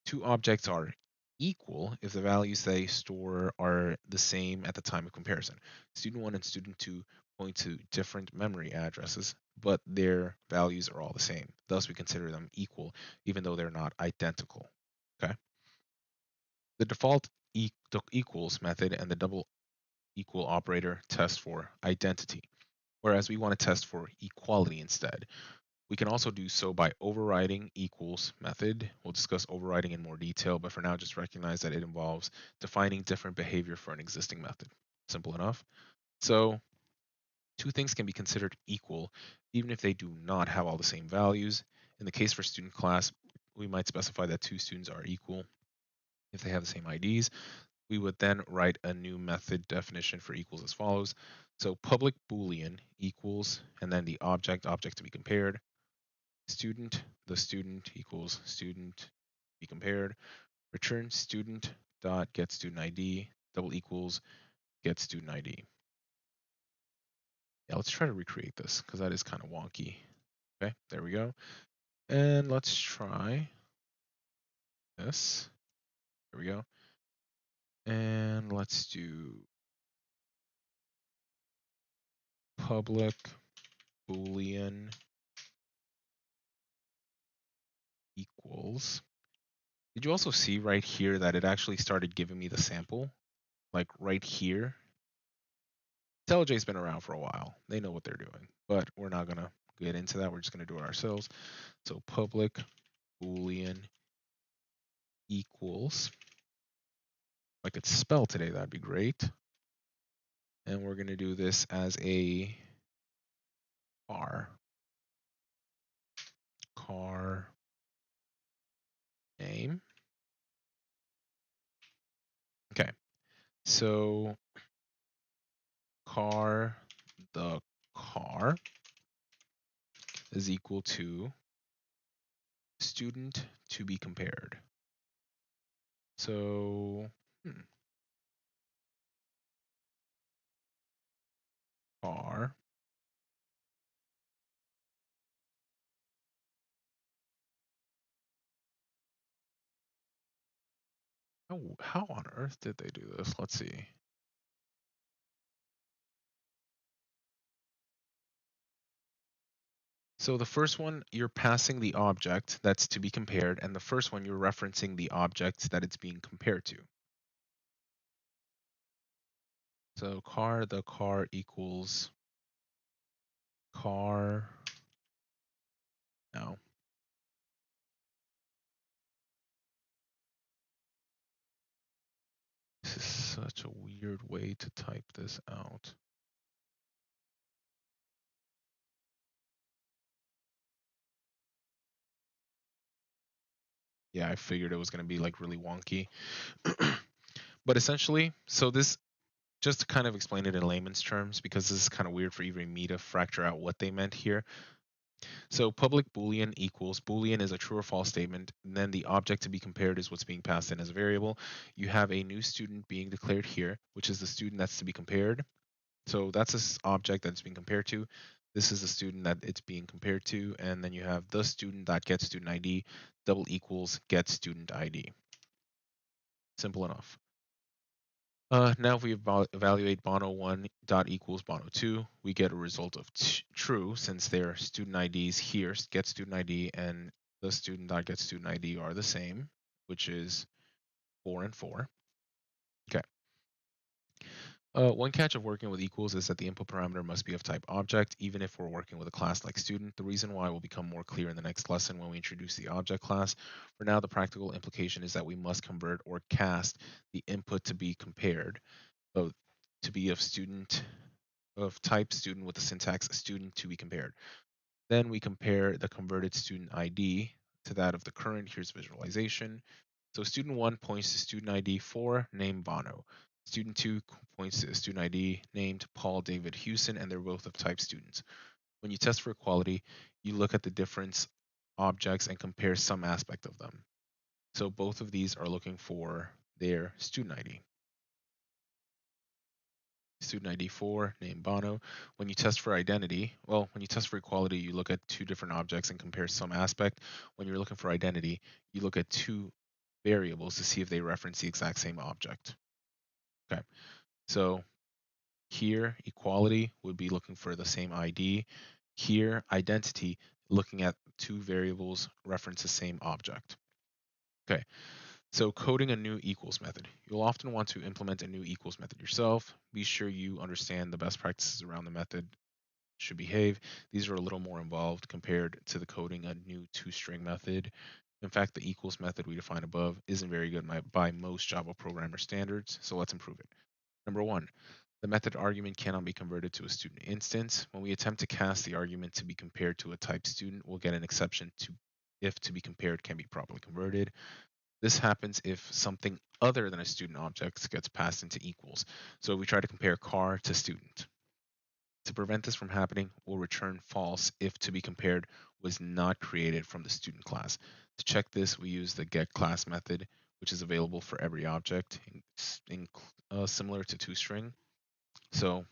Two objects are equal if the values they store are the same at the time of comparison. Student 1 and student 2 point to different memory addresses, but their values are all the same. Thus, we consider them equal, even though they're not identical. Okay. The default equals method and the double equal operator test for identity, whereas we want to test for equality instead. We can also do so by overriding equals method. We'll discuss overriding in more detail, but for now, just recognize that it involves defining different behavior for an existing method. Simple enough. So two things can be considered equal, even if they do not have all the same values. In the case for student class, we might specify that two students are equal if they have the same IDs. We would then write a new method definition for equals as follows. So public Boolean equals, and then the object to be compared, the student equals student be compared, return student dot get student ID, double equals get student ID. Yeah, let's try to recreate this because that is kind of wonky. Okay, there we go. And let's try this. There we go. And let's do public Boolean equals. Did you also see right here that it actually started giving me the sample? Like right here. Intellij been around for a while. They know what they're doing, but we're not going to get into that. We're just going to do it ourselves. So public Boolean equals. If I could spell today, that'd be great. And we're going to do this as a car name. Okay. So the car is equal to student to be compared. So car how on earth did they do this? Let's see. So the first one, you're passing the object that's to be compared, and the first one, you're referencing the object that it's being compared to. So the car equals car. No. This is such a weird way to type this out. Yeah, I figured it was going to be like really wonky. But essentially, so this, just to kind of explain it in layman's terms, because this is kind of weird for even me to fracture out what they meant here. So public Boolean equals, Boolean is a true or false statement, and then the object to be compared is what's being passed in as a variable. You have a new student being declared here, which is the student that's to be compared. So that's this object that's being compared to. This is the student that it's being compared to, and then you have the student that gets student ID, double equals get student ID. Simple enough. Now if we evaluate bono1 dot equals bono2, we get a result of true, since their student IDs here get student ID and the student dot get student ID are the same, which is 4 and 4. Okay. One catch of working with equals is that the input parameter must be of type object, even if we're working with a class like student. The reason why will become more clear in the next lesson when we introduce the object class. For now, the practical implication is that we must convert or cast the input to be compared, to be of type student with the syntax student to be compared. Then we compare the converted student ID to that of the current. Here's visualization. So student 1 points to student ID 4 named Bono. Student 2 points to a student ID named Paul David Houston, and they're both of type students. When you test for equality, you look at the difference objects and compare some aspect of them. So both of these are looking for their student ID. Student ID 4 named Bono. When you test for identity, well, when you test for equality, you look at two different objects and compare some aspect. When you're looking for identity, you look at two variables to see if they reference the exact same object. Okay, so here, equality would be looking for the same ID. Here, identity, looking at two variables reference the same object. Okay, so coding a new equals method. You'll often want to implement a new equals method yourself. Be sure you understand the best practices around the method should behave. These are a little more involved compared to the coding a new toString method. In fact, the equals method we defined above isn't very good by most Java programmer standards, so let's improve it. Number one, the method argument cannot be converted to a student instance. When we attempt to cast the argument to be compared to a type student, we'll get an exception to if to be compared can be properly converted. This happens if something other than a student object gets passed into equals. So we try to compare car to student. To prevent this from happening, we'll return false if to be compared was not created from the student class. To check this, we use the get class method, which is available for every object, similar to toString. So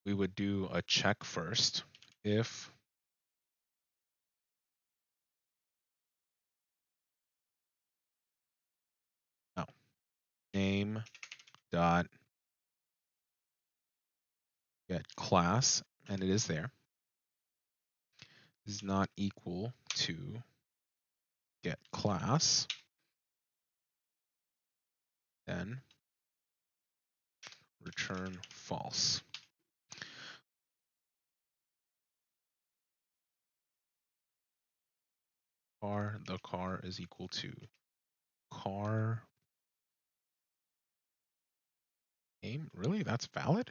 we would do a check first if no, name dot get class, and it is there, is not equal to get class, then return false. The car is equal to car name. Really? That's valid?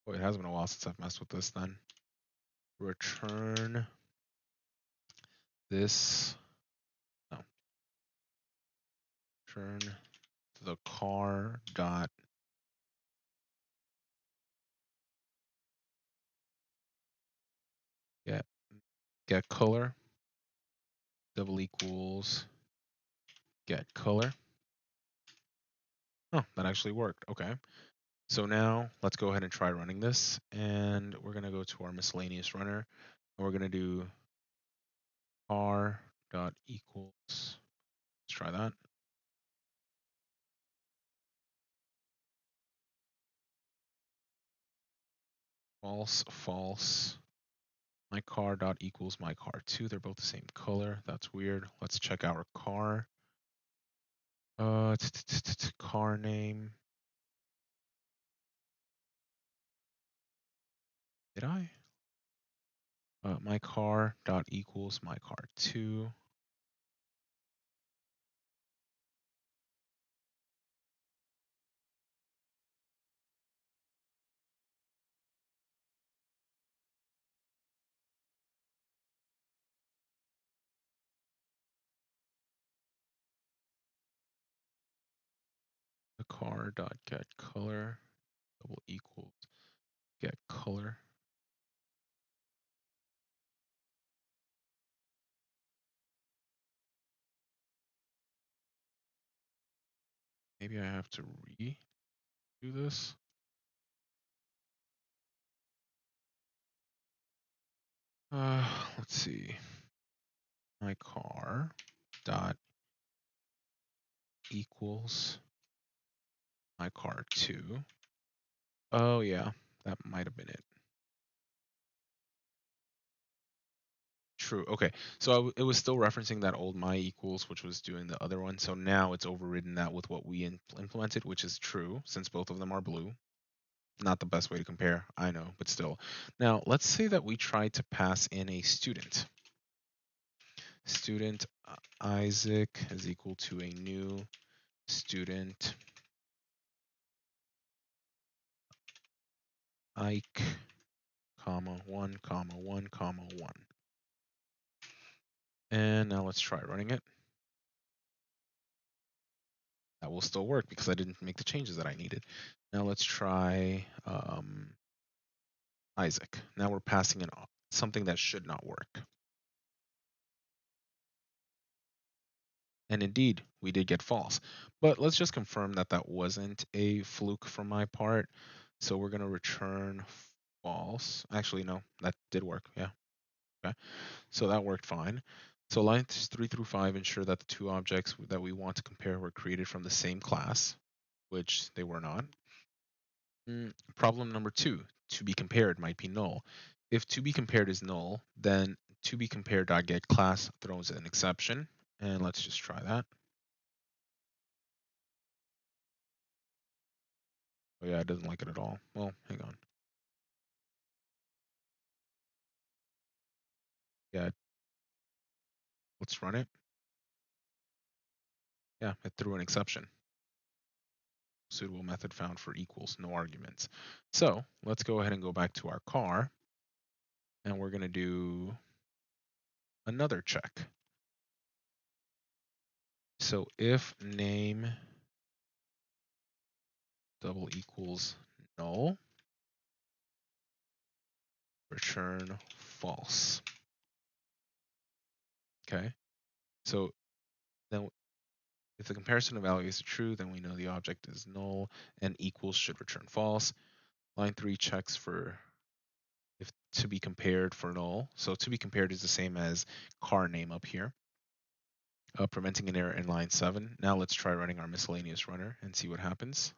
Oh, it has been a while since I've messed with this then. Return this, no, return the car dot get color, double equals get color. Oh, that actually worked. Okay. So now let's go ahead and try running this. And we're going to go to our miscellaneous runner. And we're going to do r dot equals. Let's try that. False, false. My car dot equals my car 2. They're both the same color. That's weird. Let's check our car. Car name. Did I? My car dot equals my car 2. car.getColor double equals getColor. Maybe I have to redo this. Let's see. My car dot equals my car2. Oh yeah, that might have been it. True. Okay. So it was still referencing that old my equals, which was doing the other one. So now it's overridden that with what we implemented, which is true since both of them are blue. Not the best way to compare, I know, but still. Now let's say that we try to pass in a student. Student Isaac is equal to a new student Ike, comma 1, comma 1, comma 1. And now let's try running it. That will still work because I didn't make the changes that I needed. Now let's try Isaac. Now we're passing in something that should not work. And indeed, we did get false. But let's just confirm that that wasn't a fluke from my part. So we're going to return false. Actually, no, that did work. Yeah. Okay. So that worked fine. So lines 3 through 5 ensure that the two objects that we want to compare were created from the same class, which they were not. Problem number 2, to be compared might be null. If to be compared is null, then to be compared.get class throws an exception. And let's just try that. Oh yeah, it doesn't like it at all. Well, hang on. Yeah, let's run it. Yeah, it threw an exception. Suitable method found for equals, no arguments. So let's go ahead and go back to our car. And we're going to do another check. So if name double equals null, return false. Okay. So then if the comparison of values is true, then we know the object is null and equals should return false. Line 3 checks for if to be compared for null. So to be compared is the same as car name up here, preventing an error in line 7. Now let's try running our miscellaneous runner and see what happens.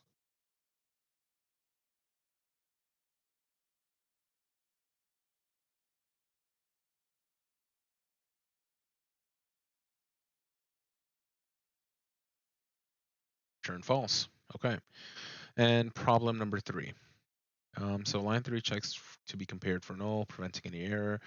Return false. Okay. And problem number 3. So line 3 checks to be compared for null, preventing any error.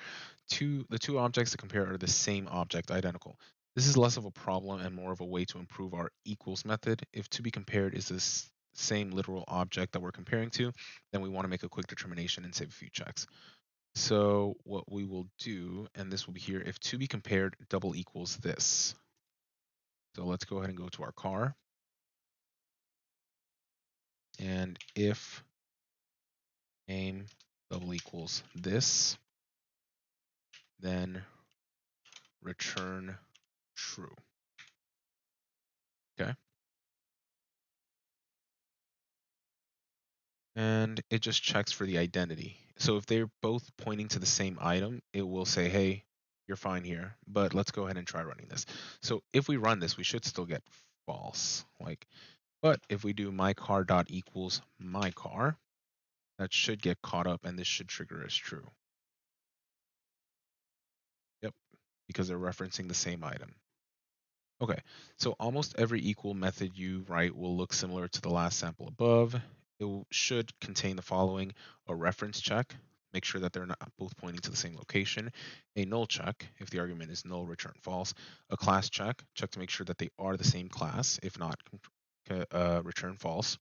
The two objects to compare are the same object, identical. This is less of a problem and more of a way to improve our equals method. If to be compared is this same literal object that we're comparing to, then we want to make a quick determination and save a few checks. So what we will do, and this will be here, if to be compared double equals this. So let's go ahead and go to our car. And if name double equals this, then return true. Okay. And it just checks for the identity. So if they're both pointing to the same item, it will say, hey, you're fine here, but let's go ahead and try running this. So if we run this, we should still get false. But if we do my car dot equals my car, that should get caught up and this should trigger as true. Yep, because they're referencing the same item. Okay, so almost every equal method you write will look similar to the last sample above. It should contain the following: a reference check, make sure that they're not both pointing to the same location; a null check, if the argument is null, return false; a class check, check to make sure that they are the same class, if not, return false;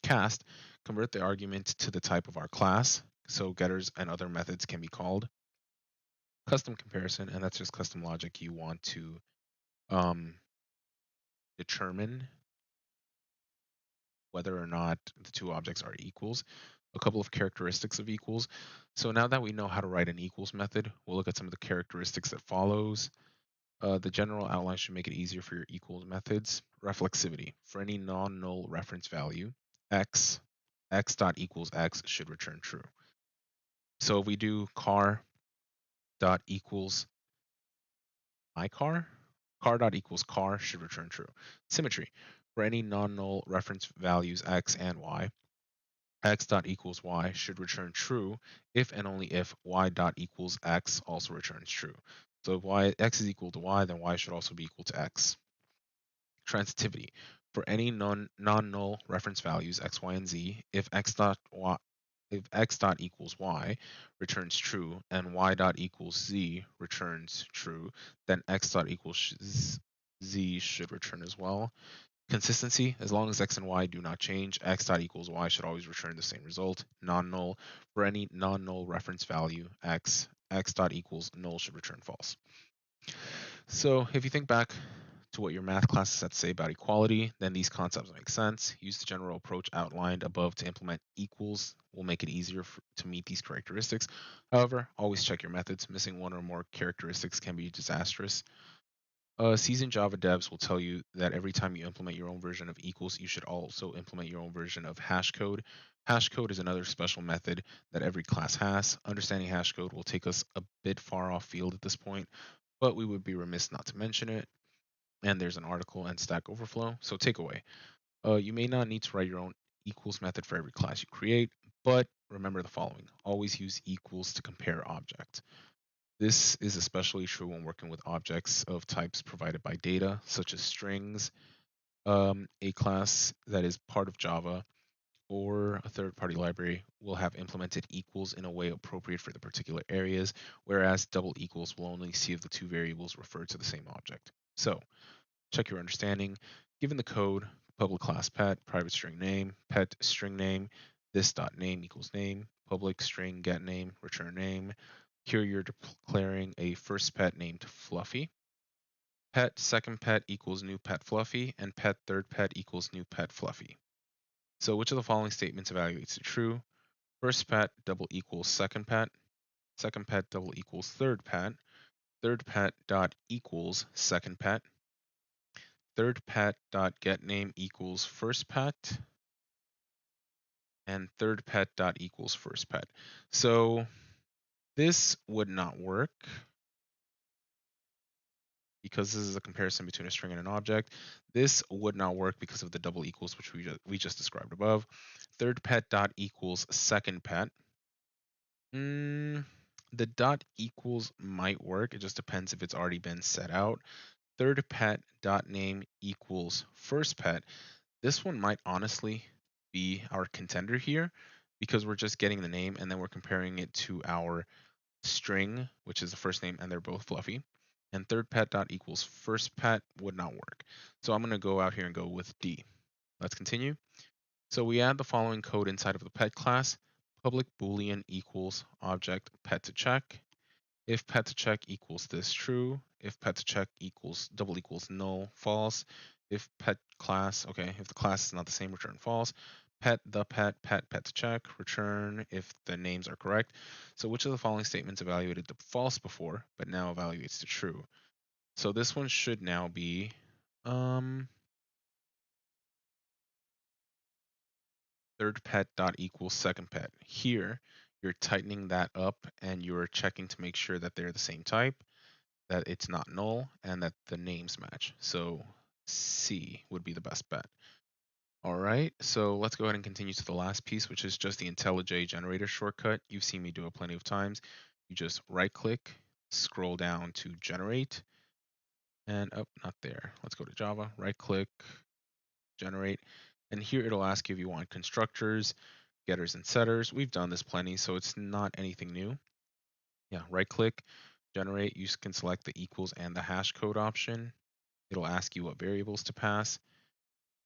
cast, convert the argument to the type of our class, so getters and other methods can be called; custom comparison, and that's just custom logic you want to determine whether or not the two objects are equals, a couple of characteristics of equals. So now that we know how to write an equals method, we'll look at some of the characteristics that follows. The general outline should make it easier for your equals methods. Reflexivity. For any non-null reference value, x dot equals x should return true. So if we do car dot equals my car dot equals car should return true. Symmetry. For any non-null reference values x and y, x dot equals y should return true if and only if y dot equals x also returns true. So if x is equal to y, then y should also be equal to x. Transitivity. For any non-null reference values x, y, and z, if x dot equals y returns true and y dot equals z returns true, then x dot equals z should return as well. Consistency, as long as x and y do not change, x dot equals y should always return the same result. Non-null, for any non-null reference value x dot equals null should return false. So if you think back to what your math classes had to say about equality, then these concepts make sense. Use the general approach outlined above to implement equals will make it easier to meet these characteristics. However, always check your methods. Missing one or more characteristics can be disastrous. Seasoned Java devs will tell you that every time you implement your own version of equals, you should also implement your own version of hashcode. Hashcode is another special method that every class has. Understanding hashcode will take us a bit far off field at this point, but we would be remiss not to mention it. And there's an article and Stack Overflow. So takeaway, you may not need to write your own equals method for every class you create, but remember the following. Always use equals to compare objects. This is especially true when working with objects of types provided by data, such as strings, a class that is part of Java, or a third-party library will have implemented equals in a way appropriate for the particular areas, whereas double equals will only see if the two variables refer to the same object. So, check your understanding. Given the code, public class pet, private string name, pet string name, this dot name equals name, public string get name, return name. Here you're declaring a first pet named Fluffy. Pet second pet equals new pet Fluffy, and pet third pet equals new pet Fluffy. So which of the following statements evaluates to true? First pet double equals second pet double equals third pet dot equals second pet, third pet dot get name equals first pet, and third pet dot equals first pet. So this would not work because this is a comparison between a string and an object. This would not work because of the double equals, which we just described above. Third pet dot equals second pet. The dot equals might work. It just depends if it's already been set out. Third pet dot name equals first pet. This one might honestly be our contender here because we're just getting the name and then we're comparing it to our string, which is the first name, and they're both Fluffy. And third pet dot equals first pet would not work. So I'm going to go out here and go with D. Let's continue. So we add the following code inside of the pet class. Public boolean equals object pet to check. If pet to check equals this true. If pet to check equals double equals null false. If pet class, okay, if the class is not the same, return false. Pet to check, return if the names are correct. So which of the following statements evaluated to false before, but now evaluates to true? So this one should now be third pet dot equals second pet. Here, you're tightening that up and you're checking to make sure that they're the same type, that it's not null, and that the names match. So C would be the best bet. All right, so let's go ahead and continue to the last piece, which is just the Intellij generator shortcut. You've seen me do it plenty of times. You just right click, scroll down to generate, and not there. Let's go to Java, right click, generate, and here it'll ask you if you want constructors, getters, and setters. We've done this plenty, so it's not anything new. Yeah, right click, generate. You can select the equals and the hash code option. It'll ask you what variables to pass,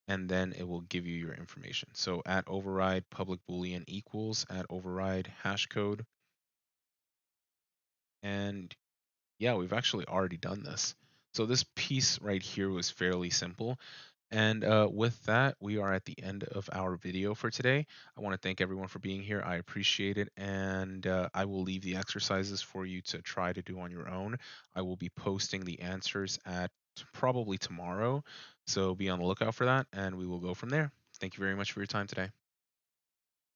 and then it will give you your information. So at override public boolean equals, at override hash code. And yeah, we've actually already done this. So this piece right here was fairly simple. And with that, we are at the end of our video for today. I want to thank everyone for being here. I appreciate it. And I will leave the exercises for you to try to do on your own. I will be posting the answers at probably tomorrow. So be on the lookout for that, and we will go from there. Thank you very much for your time today.